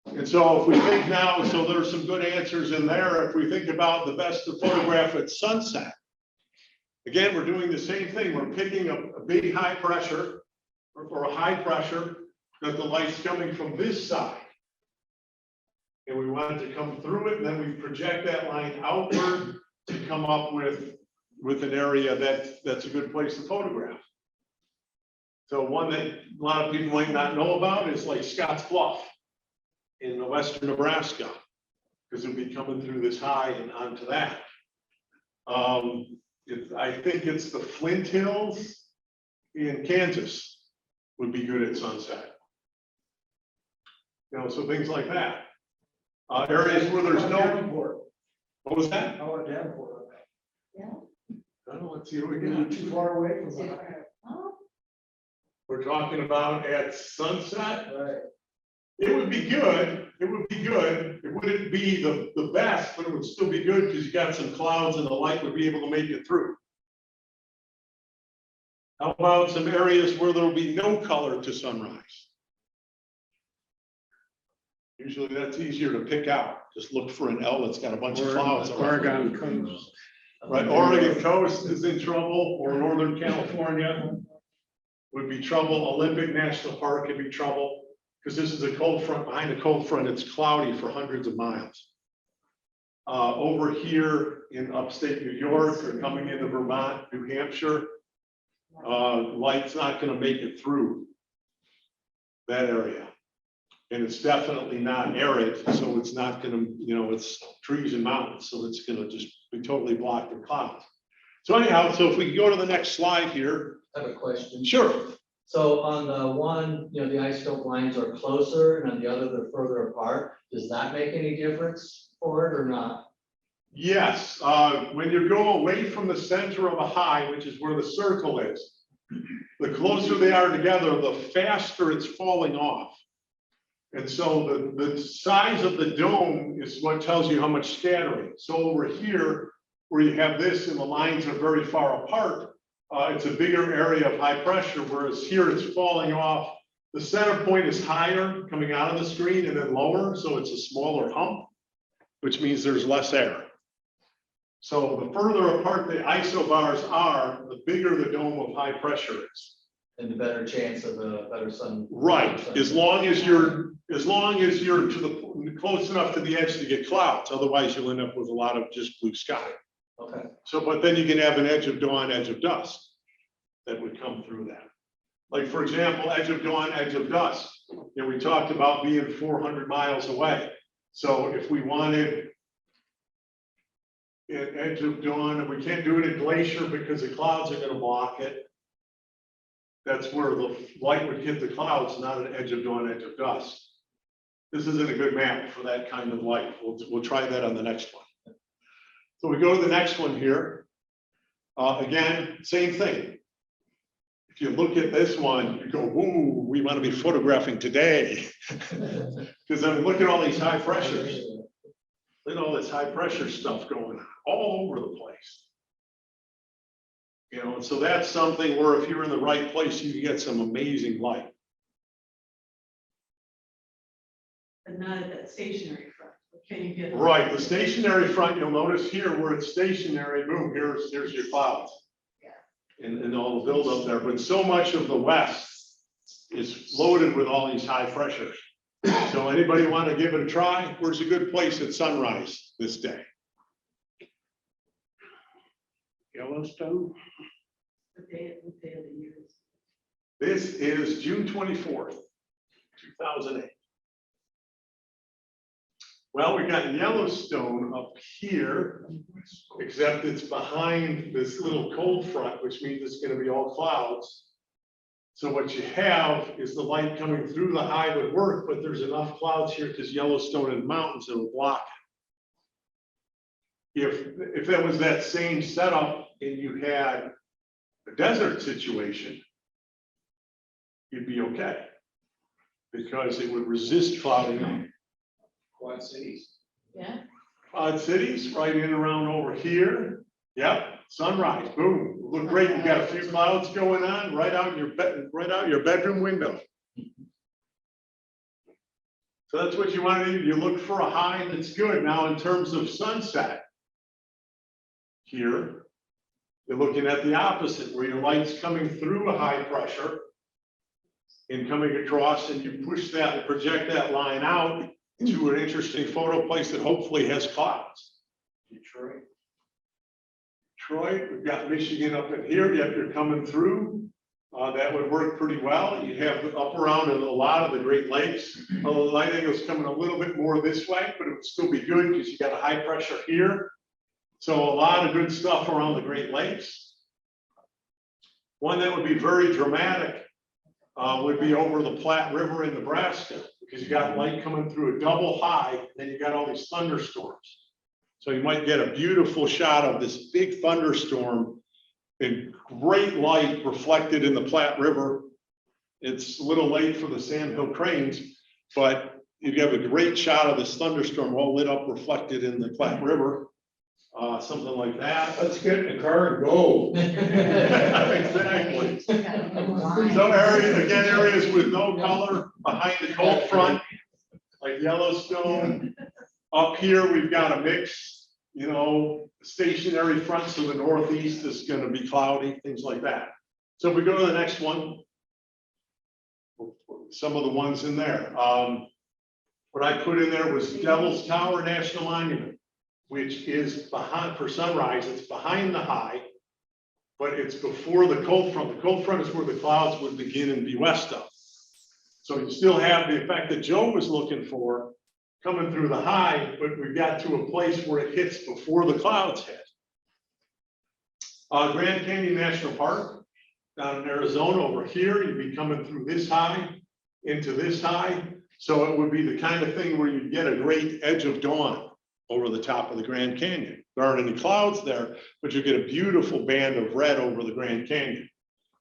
And so if we think now, so there's some good answers in there. If we think about the best to photograph at sunset, again, we're doing the same thing. We're picking a big high pressure or a high pressure that the light's coming from this side. And we want it to come through it, and then we project that line outward to come up with an area that's a good place to photograph. So one that a lot of people might not know about is like Scotts Bluff in western Nebraska, because it'll be coming through this high and onto that. I think it's the Flint Hills in Kansas would be good at sunset. You know, so things like that. Areas where there's no. What was that? How about Davenport? Yeah. I don't know, let's see what we got. Too far away from Yeah. that. Oh, We're talking about at sunset. Right. It would be good. It would be good. It wouldn't be the best, but it would still be good because you got some clouds and the light would be able to make it through. How about some areas where there'll be no color to sunrise? Usually that's easier to pick out. Just look for an L that's got a bunch of clouds. Oregon coast. Right, Oregon coast is in trouble, or Northern California would be trouble. Olympic National Park could be trouble, because this is a cold front. Behind a cold front, it's cloudy for hundreds of miles. Over here in upstate New York or coming into Vermont, New Hampshire, light's not going to make it through that area. And it's definitely not arid, so it's not going to, you know, it's trees and mountains, so it's going to just be totally blocked with clouds. So anyhow, so if we can go to the next slide here. I have a question. Sure. So on the one, you know, the ice scope lines are closer and on the other, they're further apart. Does that make any difference for it or not? Yes, when you go away from the center of a high, which is where the circle is, the closer they are together, the faster it's falling off. And so the size of the dome is what tells you how much scattering. So over here, where you have this and the lines are very far apart, it's a bigger area of high pressure, whereas here it's falling off. The center point is higher coming out of the screen and then lower, so it's a smaller hump, which means there's less air. So the further apart the isobars are, the bigger the dome of high pressure is. And the better chance of a better sun. Right, sun- as long as you're to the, close enough to the edge to get clouds, otherwise you'll end up with a lot of just blue sky. Okay, So, but then you can have an edge of dawn, edge of dusk that would come through that. Like, for example, edge of dawn, edge of dusk, you know, we talked about being 400 miles away. So if we wanted an edge of dawn, and we can't do it at Glacier because the clouds are gonna block it. That's where the light would hit the clouds, not an edge of dawn, edge of dusk. This isn't a good map for that kind of light. We'll try that on the next one. So we go to the next one here. Again, same thing. If you look at this one, you go, ooh, we want to be photographing today. Because I mean, look at all these high pressures. Look at all this high pressure stuff going on all over the place. You know, so that's something where if you're in the right place, you can get some amazing light. But not at that stationary front. Can you get? Right, the stationary front, you'll notice here where it's stationary, boom, here's your clouds. Yeah. And all the buildup there, but so much of the west is loaded with all these high pressures. So anybody want to give it a try? Where's a good place at sunrise this day? Yellowstone. What day of the year is This is June 24th, 2008. Well, we got Yellowstone up here, except it's behind this little cold front, which means it's going to be all clouds. So what you have is the light coming through the high would work, but there's enough clouds here because Yellowstone and mountains that will block it. If that was that same setup and you had a desert situation, you'd be okay because it would resist clouding. Quad Cities. Yeah. Quad Cities, right in and around over here. Yep, sunrise, boom, look great. You got a few clouds going on right out your bed, right out your bedroom window. So that's what you want to do. You look for a high that's good. Now, in terms of sunset, here, you're looking at the opposite, where your light's coming through a high pressure and coming across, and you push that and project that line out to an interesting photo place that hopefully has clouds. Detroit. Detroit, we've got Michigan up in here. Yep, you're coming through. That would work pretty well. You have up around a lot of the Great Lakes. The light angle is coming a little bit more this way, but it would still be good because you got a high pressure here. So a lot of good stuff around the Great Lakes. One that would be very dramatic would be over the Platte River in Nebraska, because you got light coming through a double high, and then you got all these thunderstorms. So you might get a beautiful shot of this big thunderstorm and great light reflected in the Platte River. It's a little late for the sandhill cranes, but you'd have a great shot of this thunderstorm all lit up, reflected in the Platte River. Something like that. Let's get in the car and go. Exactly. Some areas with no color behind the cold front, like Yellowstone. Up here, we've got a mix, you know, stationary front, so the northeast is going to be cloudy, things like that. So if we go to the next one, some of the ones in there. What I put in there was Devil's Tower National Monument, which is behind, for sunrise, it's behind the high, but it's before the cold front. The cold front is where the clouds would begin and be west of. So you still have the effect that Joe was looking for coming through the high, but we got to a place where it hits before the clouds hit. Grand Canyon National Park down in Arizona over here, you'd be coming through this high into this high. So it would be the kind of thing where you get a great edge of dawn over the top of the Grand Canyon. There aren't any clouds there, but you get a beautiful band of red over the Grand Canyon.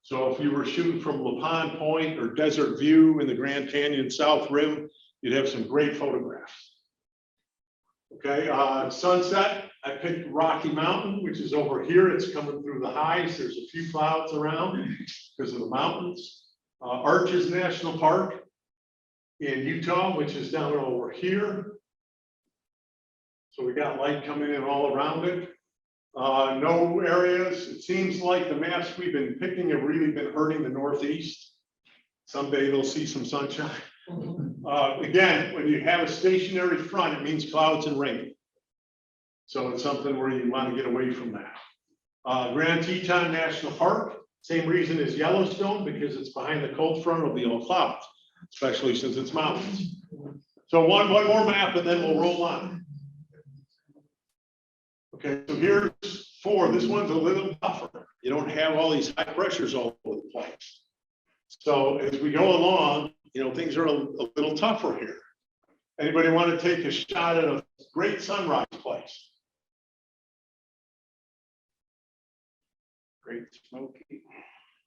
So if you were shooting from La Pond Point or Desert View in the Grand Canyon South Rim, you'd have some great photographs. Okay, sunset, I picked Rocky Mountain, which is over here. It's coming through the highs. There's a few clouds around because of the mountains. Arches National Park in Utah, which is down over here. So we got light coming in all around it. No areas, it seems like the maps we've been picking have really been hurting the Northeast. Someday they'll see some sunshine. Again, when you have a stationary front, it means clouds and rain. So it's something where you want to get away from that. Grand Teton National Park, same reason as Yellowstone, because it's behind the cold front, it'll be all clouds, especially since it's mountains. So one more map and then we'll roll on. Okay, so here's 4. This one's a little tougher. You don't have all these high pressures all over the place. So as we go along, you know, things are a little tougher here. Anybody want to take a shot at a great sunrise place?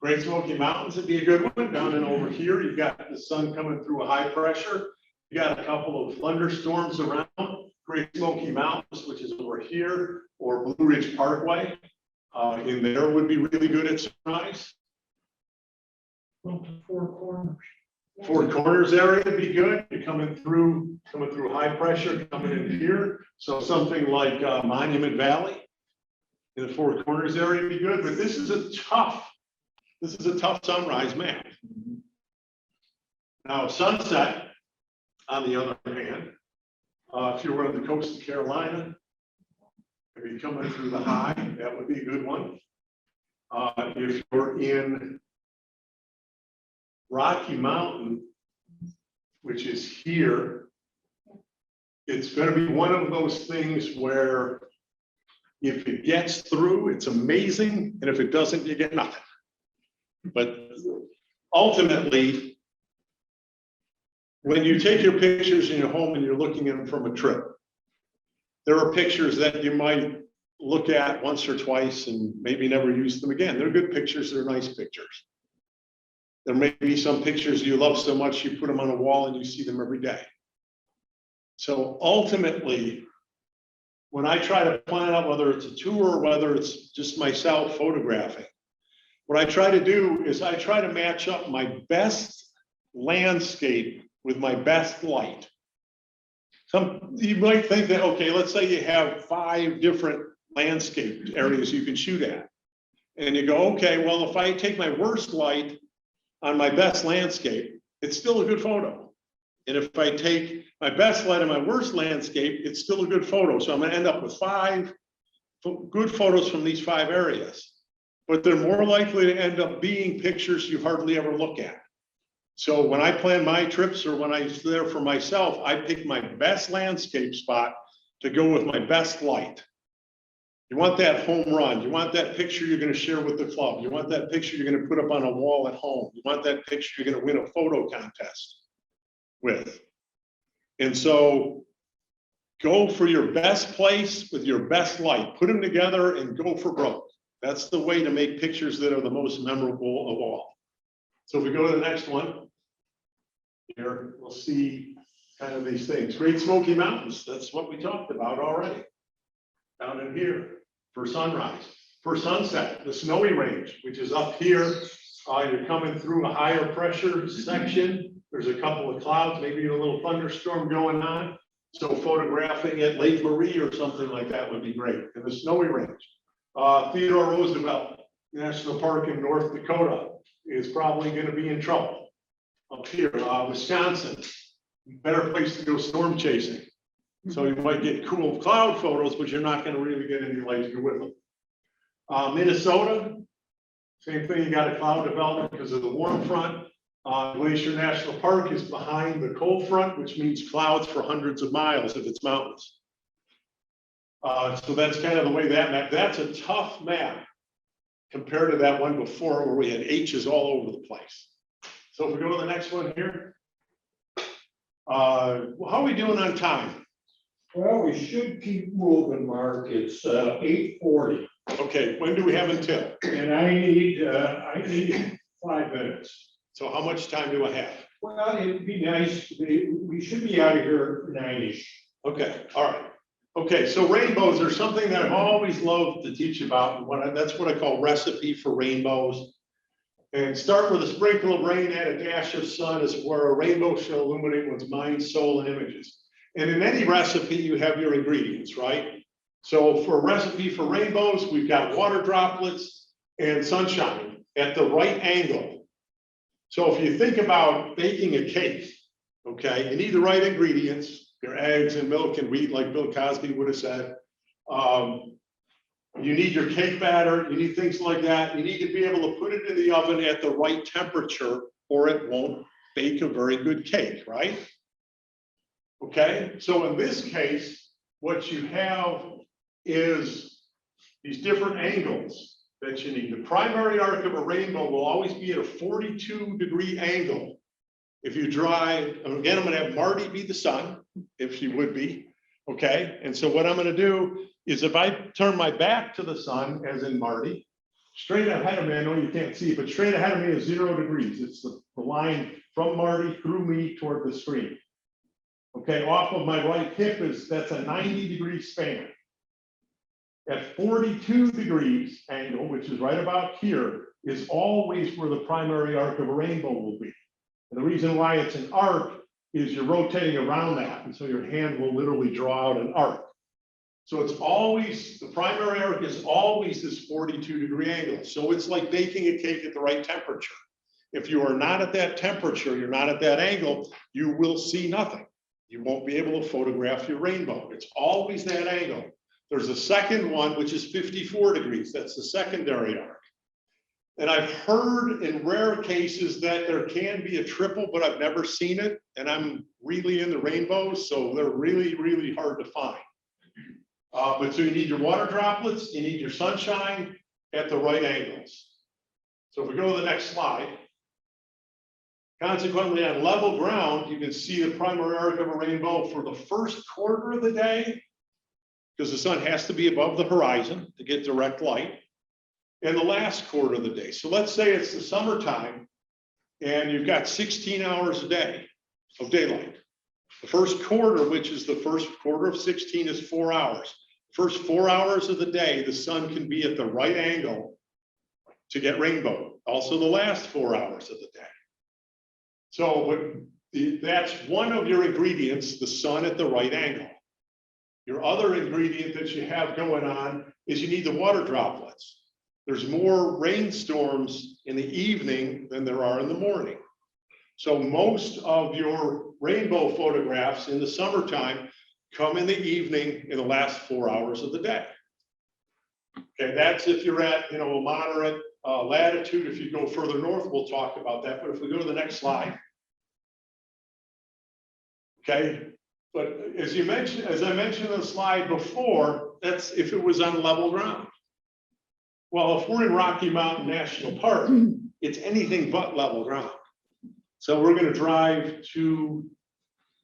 Great Smoky Mountains would be a good one. Down and over here, you've got the sun coming through a high pressure. You got a couple of thunderstorms around. Great Smoky Mountains, which is over here, or Blue Ridge Parkway. In there would be really good at sunrise. Four Corners area would be good. You're coming through high pressure, coming in here. So something like Monument Valley in the Four Corners area would be good. But this is a tough sunrise map. Now sunset, on the other hand, if you were on the coast of Carolina, if you're coming through the high, that would be a good one. If you're in Rocky Mountain, which is here, it's going to be one of those things where if it gets through, it's amazing, and if it doesn't, you get nothing. But ultimately, when you take your pictures in your home and you're looking at them from a trip, there are pictures that you might look at once or twice and maybe never use them again. They're good pictures, they're nice pictures. There may be some pictures you love so much you put them on a wall and you see them every day. So ultimately, when I try to plan out whether it's a tour or whether it's just myself photographing, what I try to do is I try to match up my best landscape with my best light. You might think that, okay, let's say you have 5 different landscape areas you can shoot at. And you go, okay, well, if I take my worst light on my best landscape, it's still a good photo. And if I take my best light on my worst landscape, it's still a good photo. So I'm going to end up with 5 good photos from these 5 areas. But they're more likely to end up being pictures you hardly ever look at. So when I plan my trips or when I'm there for myself, I pick my best landscape spot to go with my best light. You want that home run. You want that picture you're going to share with the club. You want that picture you're going to put up on a wall at home. You want that picture you're going to win a photo contest with. And so go for your best place with your best light. Put them together and go for broke. That's the way to make pictures that are the most memorable of all. So if we go to the next one, here we'll see kind of these things. Great Smoky Mountains, that's what we talked about already. Down in here for sunrise. For sunset, the Snowy Range, which is up here. You're coming through a higher pressure section. There's a couple of clouds, maybe a little thunderstorm going on. So photographing at Lake Marie or something like that would be great. In the Snowy Range. Theodore Roosevelt National Park in North Dakota is probably going to be in trouble. Up here, Wisconsin, better place to go storm chasing. So you might get cool cloud photos, but you're not going to really get any light to go with them. Minnesota, same thing, you got a cloud development because of the warm front. Glacier National Park is behind the cold front, which means clouds for hundreds of miles if it's mountains. So that's kind of the way that map, that's a tough map compared to that one before where we had H's all over the place. So if we go to the next one here, how are we doing on time? Well, we should keep moving, Mark. It's 8:40. Okay, when do we have until? And I need 5 minutes. So how much time do I have? Well, it'd be nice to be, we should be out of here 9-ish. Okay, all right. Okay, so rainbows are something that I've always loved to teach about. That's what I call recipe for rainbows. And start with a sprinkle of rain, add a dash of sun is where a rainbow shall illuminate one's mind, soul, and images. And in any recipe, you have your ingredients, right? So for a recipe for rainbows, we've got water droplets and sunshine at the right angle. So if you think about baking a cake, okay, you need the right ingredients, your eggs and milk and wheat, like Bill Cosby would have said. You need your cake batter, you need things like that. You need to be able to put it in the oven at the right temperature, or it won't bake a very good cake, right? Okay, so in this case, what you have is these different angles that you need. The primary arc of a rainbow will always be at a 42-degree angle. If you drive, again, I'm gonna have Marty be the sun, if she would be, okay? And so what I'm gonna do is if I turn my back to the sun, as in Marty, straight ahead of me, I know you can't see, but straight ahead of me is 0 degrees. It's the line from Marty through me toward the screen. Okay, off of my right hip that's a 90-degree span. At 42 degrees angle, which is right about here, is always where the primary arc of a rainbow will be. And the reason why it's an arc is you're rotating around that, and so your hand will literally draw out an arc. So it's always, the primary arc is always this 42-degree angle. So it's like baking a cake at the right temperature. If you are not at that temperature, you're not at that angle, you will see nothing. You won't be able to photograph your rainbow. It's always that angle. There's a second one, which is 54 degrees. That's the secondary arc. And I've heard in rare cases that there can be a triple, but I've never seen it. And I'm really into rainbows, so they're really, really hard to find. But so you need your water droplets, you need your sunshine at the right angles. So if we go to the next slide. Consequently, on level ground, you can see the primary arc of a rainbow for the first quarter of the day, because the sun has to be above the horizon to get direct light, and the last quarter of the day. So let's say it's the summertime, and you've got 16 hours a day of daylight. The first quarter, which is the first quarter of 16, is 4 hours. First 4 hours of the day, the sun can be at the right angle to get rainbow. Also the last 4 hours of the day. So that's one of your ingredients, the sun at the right angle. Your other ingredient that you have going on is you need the water droplets. There's more rainstorms in the evening than there are in the morning. So most of your rainbow photographs in the summertime come in the evening in the last 4 hours of the day. Okay, that's if you're at, a moderate latitude. If you go further north, we'll talk about that. But if we go to the next slide. Okay, but as I mentioned in the slide before, that's if it was on level ground. Well, if we're in Rocky Mountain National Park, it's anything but level ground. So we're going to drive to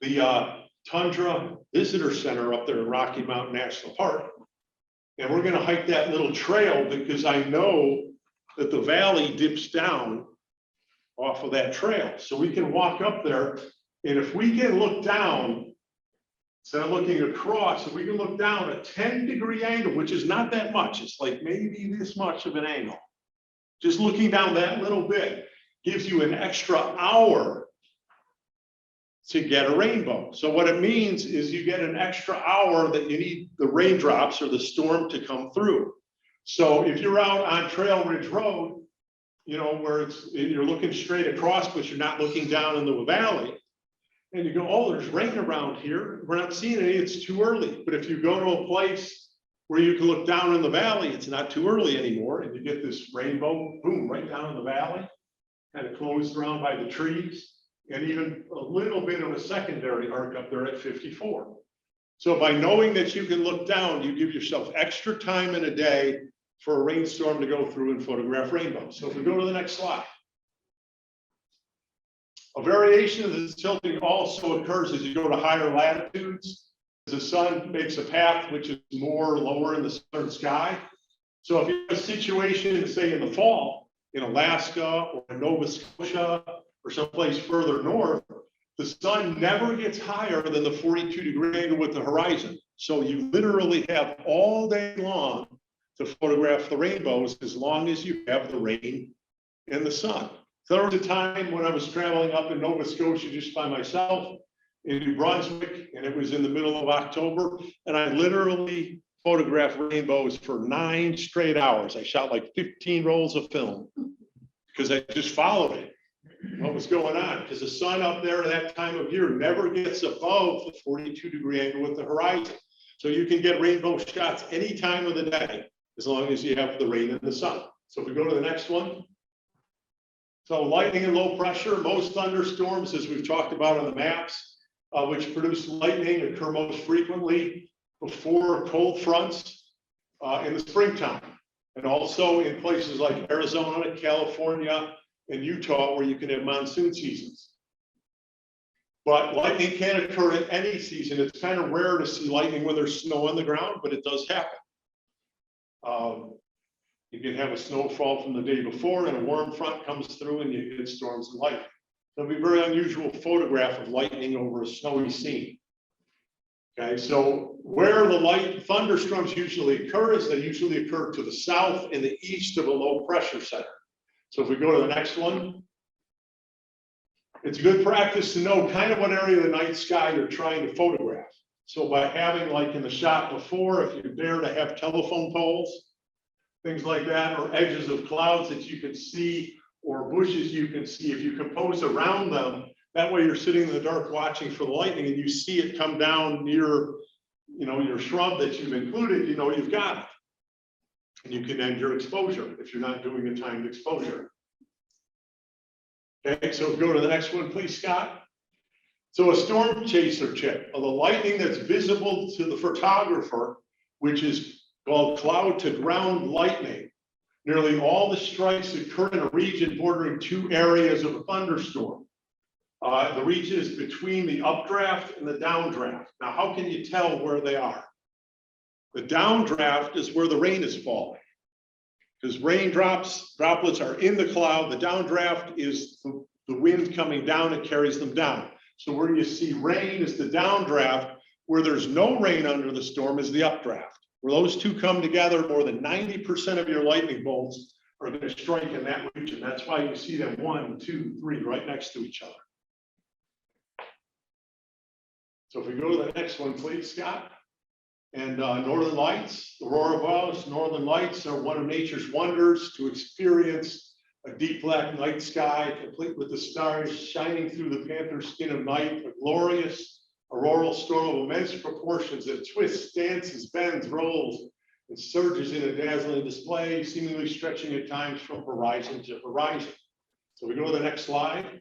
the Tundra Visitor Center up there in Rocky Mountain National Park. And we're going to hike that little trail because I know that the valley dips down off of that trail. So we can walk up there, and if we can look down, instead of looking across, if we can look down a 10-degree angle, which is not that much, it's like maybe this much of an angle. Just looking down that little bit gives you an extra hour to get a rainbow. So what it means is you get an extra hour that you need the raindrops or the storm to come through. So if you're out on Trail Ridge Road, where you're looking straight across, but you're not looking down into the valley, and you go, oh, there's rain around here. We're not seeing any, it's too early. But if you go to a place where you can look down in the valley, it's not too early anymore. And you get this rainbow, boom, right down in the valley, kind of closed around by the trees, and even a little bit of a secondary arc up there at 54. So by knowing that you can look down, you give yourself extra time in a day for a rainstorm to go through and photograph rainbows. So if we go to the next slide. A variation of this tilting also occurs as you go to higher latitudes, as the sun makes a path which is more lower in the southern sky. So if you have a situation, say in the fall, in Alaska or in Nova Scotia or someplace further north, the sun never gets higher than the 42-degree angle with the horizon. So you literally have all day long to photograph the rainbows as long as you have the rain and the sun. So there was a time when I was traveling up in Nova Scotia just by myself in New Brunswick, and it was in the middle of October, and I literally photograph rainbows for 9 straight hours. I shot like 15 rolls of film because I just followed it. What was going on? Because the sun up there at that time of year never gets above the 42-degree angle with the horizon. So you can get rainbow shots any time of the day, as long as you have the rain and the sun. So if we go to the next one. So lightning and low pressure, most thunderstorms, as we've talked about on the maps, which produce lightning occur most frequently before cold fronts in the springtime. And also in places like Arizona, California, and Utah, where you can have monsoon seasons. But lightning can occur at any season. It's kind of rare to see lightning when there's snow on the ground, but it does happen. You can have a snowfall from the day before and a warm front comes through and you get storms and lightning. It'll be a very unusual photograph of lightning over a snowy scene. Okay, so where the thunderstorms usually occur is they usually occur to the south and the east of a low pressure center. So if we go to the next one, it's a good practice to know kind of what area of the night sky you're trying to photograph. So by having, like in the shot before, if you dare to have telephone poles, things like that, or edges of clouds that you can see, or bushes you can see, if you compose around them, that way you're sitting in the dark watching for the lightning and you see it come down near, your shrub that you've included, you've got it. And you can end your exposure if you're not doing a timed exposure. Okay, so go to the next one, please, Scott. So a storm chaser chip, the lightning that's visible to the photographer, which is called cloud to ground lightning. Nearly all the strikes occur in a region bordering 2 areas of a thunderstorm. The region is between the updraft and the downdraft. Now, how can you tell where they are? The downdraft is where the rain is falling, because droplets are in the cloud. The downdraft is the wind coming down and carries them down. So where you see rain is the downdraft. Where there's no rain under the storm is the updraft. Where those two come together, more than 90% of your lightning bolts are going to strike in that region. That's why you see them 1, 2, 3 right next to each other. So if we go to the next one, please, Scott. And Northern Lights, aurora borealis, Northern Lights are one of nature's wonders. To experience a deep black night sky, complete with the stars shining through the panther skin of night, a glorious auroral storm of immense proportions that twists, dances, bends, rolls, and surges in a dazzling display, seemingly stretching at times from horizon to horizon. So we go to the next slide.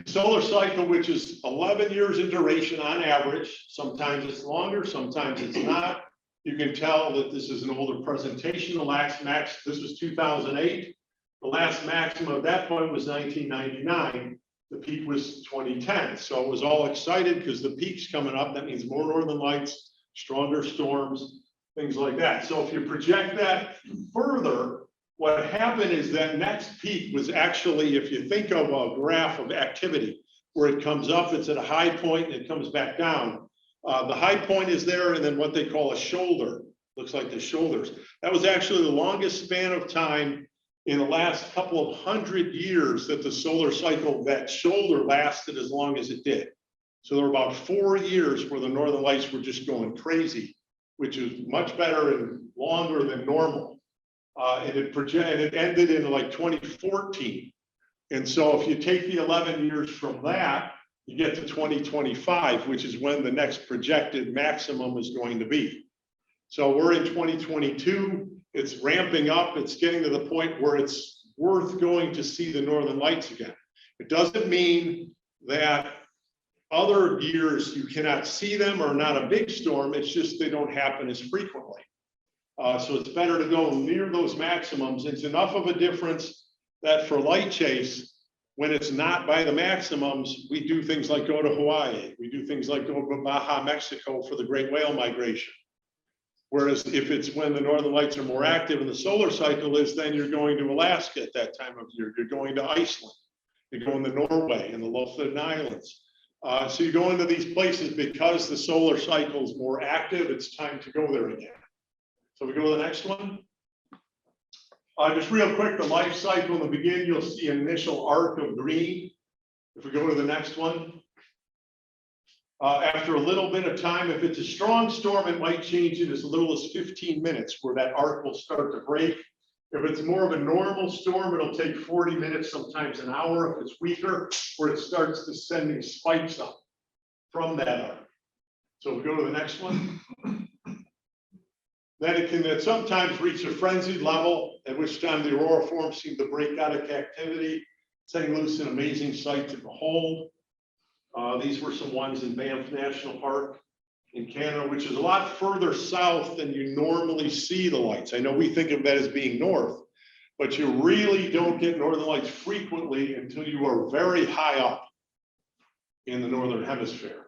Solar cycle, which is 11 years in duration on average. Sometimes it's longer, sometimes it's not. You can tell that this is an older presentation. The last max, this was 2008. The last maximum at that point was 1999. The peak was 2010. So it was all excited because the peak's coming up. That means more northern lights, stronger storms, things like that. So if you project that further, what happened is that next peak was actually, if you think of a graph of activity, where it comes up, it's at a high point and it comes back down. The high point is there, and then what they call a shoulder, looks like the shoulders. That was actually the longest span of time in the last couple of 100 years that the solar cycle, that shoulder lasted as long as it did. So there were about 4 years where the northern lights were just going crazy, which is much better and longer than normal. And it ended in like 2014. And so if you take the 11 years from that, you get to 2025, which is when the next projected maximum is going to be. So we're in 2022, it's ramping up, it's getting to the point where it's worth going to see the northern lights again. It doesn't mean that other years you cannot see them or not a big storm, it's just they don't happen as frequently. So it's better to go near those maximums. It's enough of a difference that for light chase, when it's not by the maximums, we do things like go to Hawaii. We do things like go to Baja, Mexico for the great whale migration. Whereas if it's when the northern lights are more active and the solar cycle is, then you're going to Alaska at that time of year. You're going to Iceland. You're going to Norway and the Lofoten Islands. So you go into these places because the solar cycle is more active. It's time to go there again. So we go to the next one. Just real quick, the life cycle in the beginning, you'll see an initial arc of green. If we go to the next one, After a little bit of time, if it's a strong storm, it might change it as little as 15 minutes where that arc will start to break. If it's more of a normal storm, it'll take 40 minutes, sometimes an hour. If it's weaker, where it starts to send these spikes up from that arc. So we go to the next one. Then it can sometimes reach a frenzied level, at which time the aurora forms seem to break out of captivity, setting loose an amazing sight to behold. These were some ones in Banff National Park in Canada, which is a lot further south than you normally see the lights. I know we think of that as being north, but you really don't get northern lights frequently until you are very high up in the northern hemisphere.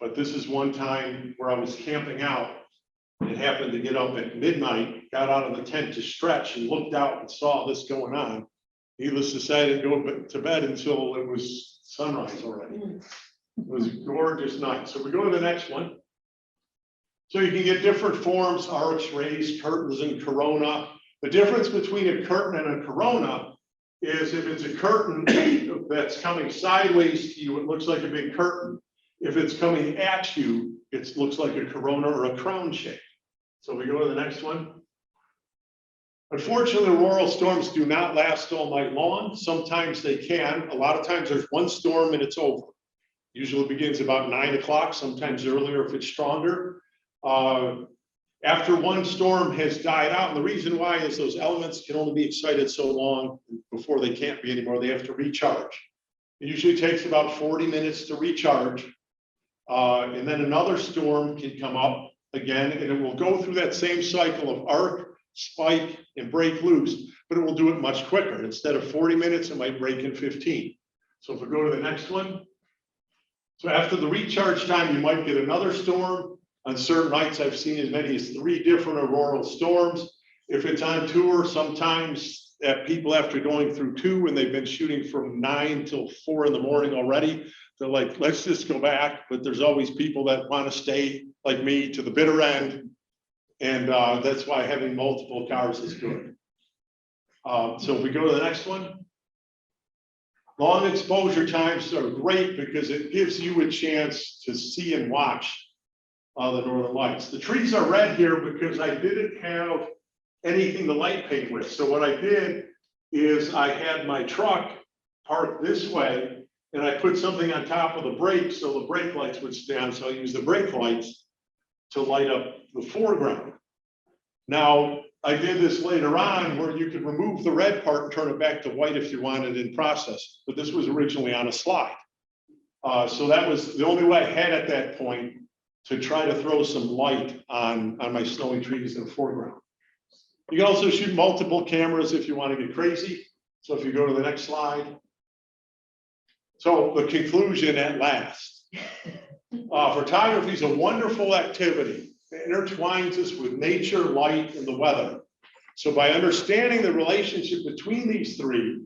But this is one time where I was camping out. It happened to get up at midnight, got out of the tent to stretch and looked out and saw this going on. Needless to say, I didn't go to bed until it was sunrise already. It was a gorgeous night. So we go to the next one. So you can get different forms, arcs, rays, curtains, and corona. The difference between a curtain and a corona is if it's a curtain that's coming sideways to you, it looks like a big curtain. If it's coming at you, it looks like a corona or a crown shape. So we go to the next one. Unfortunately, auroral storms do not last all night long. Sometimes they can. A lot of times there's one storm and it's over. Usually begins about 9 o'clock, sometimes earlier if it's stronger. After one storm has died out, and the reason why is those elements can only be excited so long before they can't be anymore. They have to recharge. It usually takes about 40 minutes to recharge. And then another storm can come up again, and it will go through that same cycle of arc, spike, and break loose, but it will do it much quicker. Instead of 40 minutes, it might break in 15. So if we go to the next one. So after the recharge time, you might get another storm. On certain nights, I've seen as many as 3 different auroral storms. If it's on tour, sometimes people after going through 2 and they've been shooting from 9 till 4 in the morning already, they're like, let's just go back. But there's always people that want to stay like me to the bitter end. And that's why having multiple cars is good. So if we go to the next one. Long exposure times are great because it gives you a chance to see and watch the northern lights. The trees are red here because I didn't have anything to light paint with. So what I did is I had my truck parked this way and I put something on top of the brakes so the brake lights would stay on. So I used the brake lights to light up the foreground. Now, I did this later on where you could remove the red part and turn it back to white if you wanted in process, but this was originally on a slide. So that was the only way I had at that point to try to throw some light on my snowy trees in the foreground. You can also shoot multiple cameras if you want to get crazy. So if you go to the next slide. So the conclusion at last. Photography is a wonderful activity. It intertwines us with nature, light, and the weather. So by understanding the relationship between these 3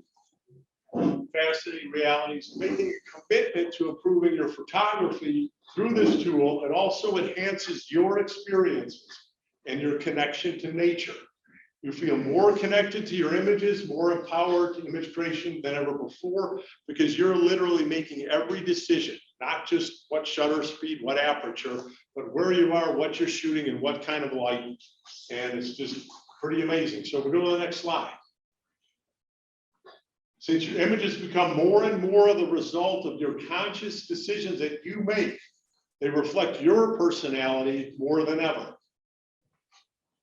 fascinating realities, making a commitment to improving your photography through this tool, it also enhances your experiences and your connection to nature. You feel more connected to your images, more empowered to image creation than ever before, because you're literally making every decision, not just what shutter speed, what aperture, but where you are, what you're shooting, and what kind of light. And it's just pretty amazing. So we go to the next slide. Since your images become more and more the result of your conscious decisions that you make, they reflect your personality more than ever.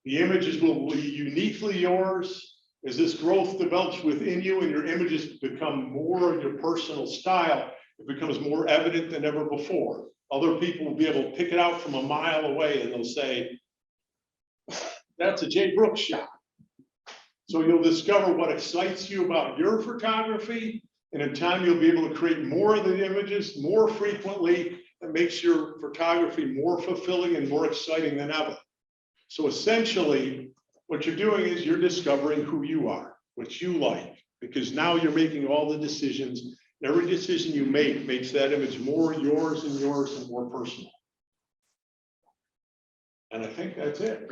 The images will be uniquely yours. As this growth develops within you and your images become more of your personal style, it becomes more evident than ever before. Other people will be able to pick it out from a mile away and they'll say, that's a Jay Brooks shot. So you'll discover what excites you about your photography, and in time you'll be able to create more of the images more frequently. That makes your photography more fulfilling and more exciting than ever. So essentially, what you're doing is you're discovering who you are, what you like, because now you're making all the decisions. Every decision you make makes that image more yours and more personal. And I think that's it.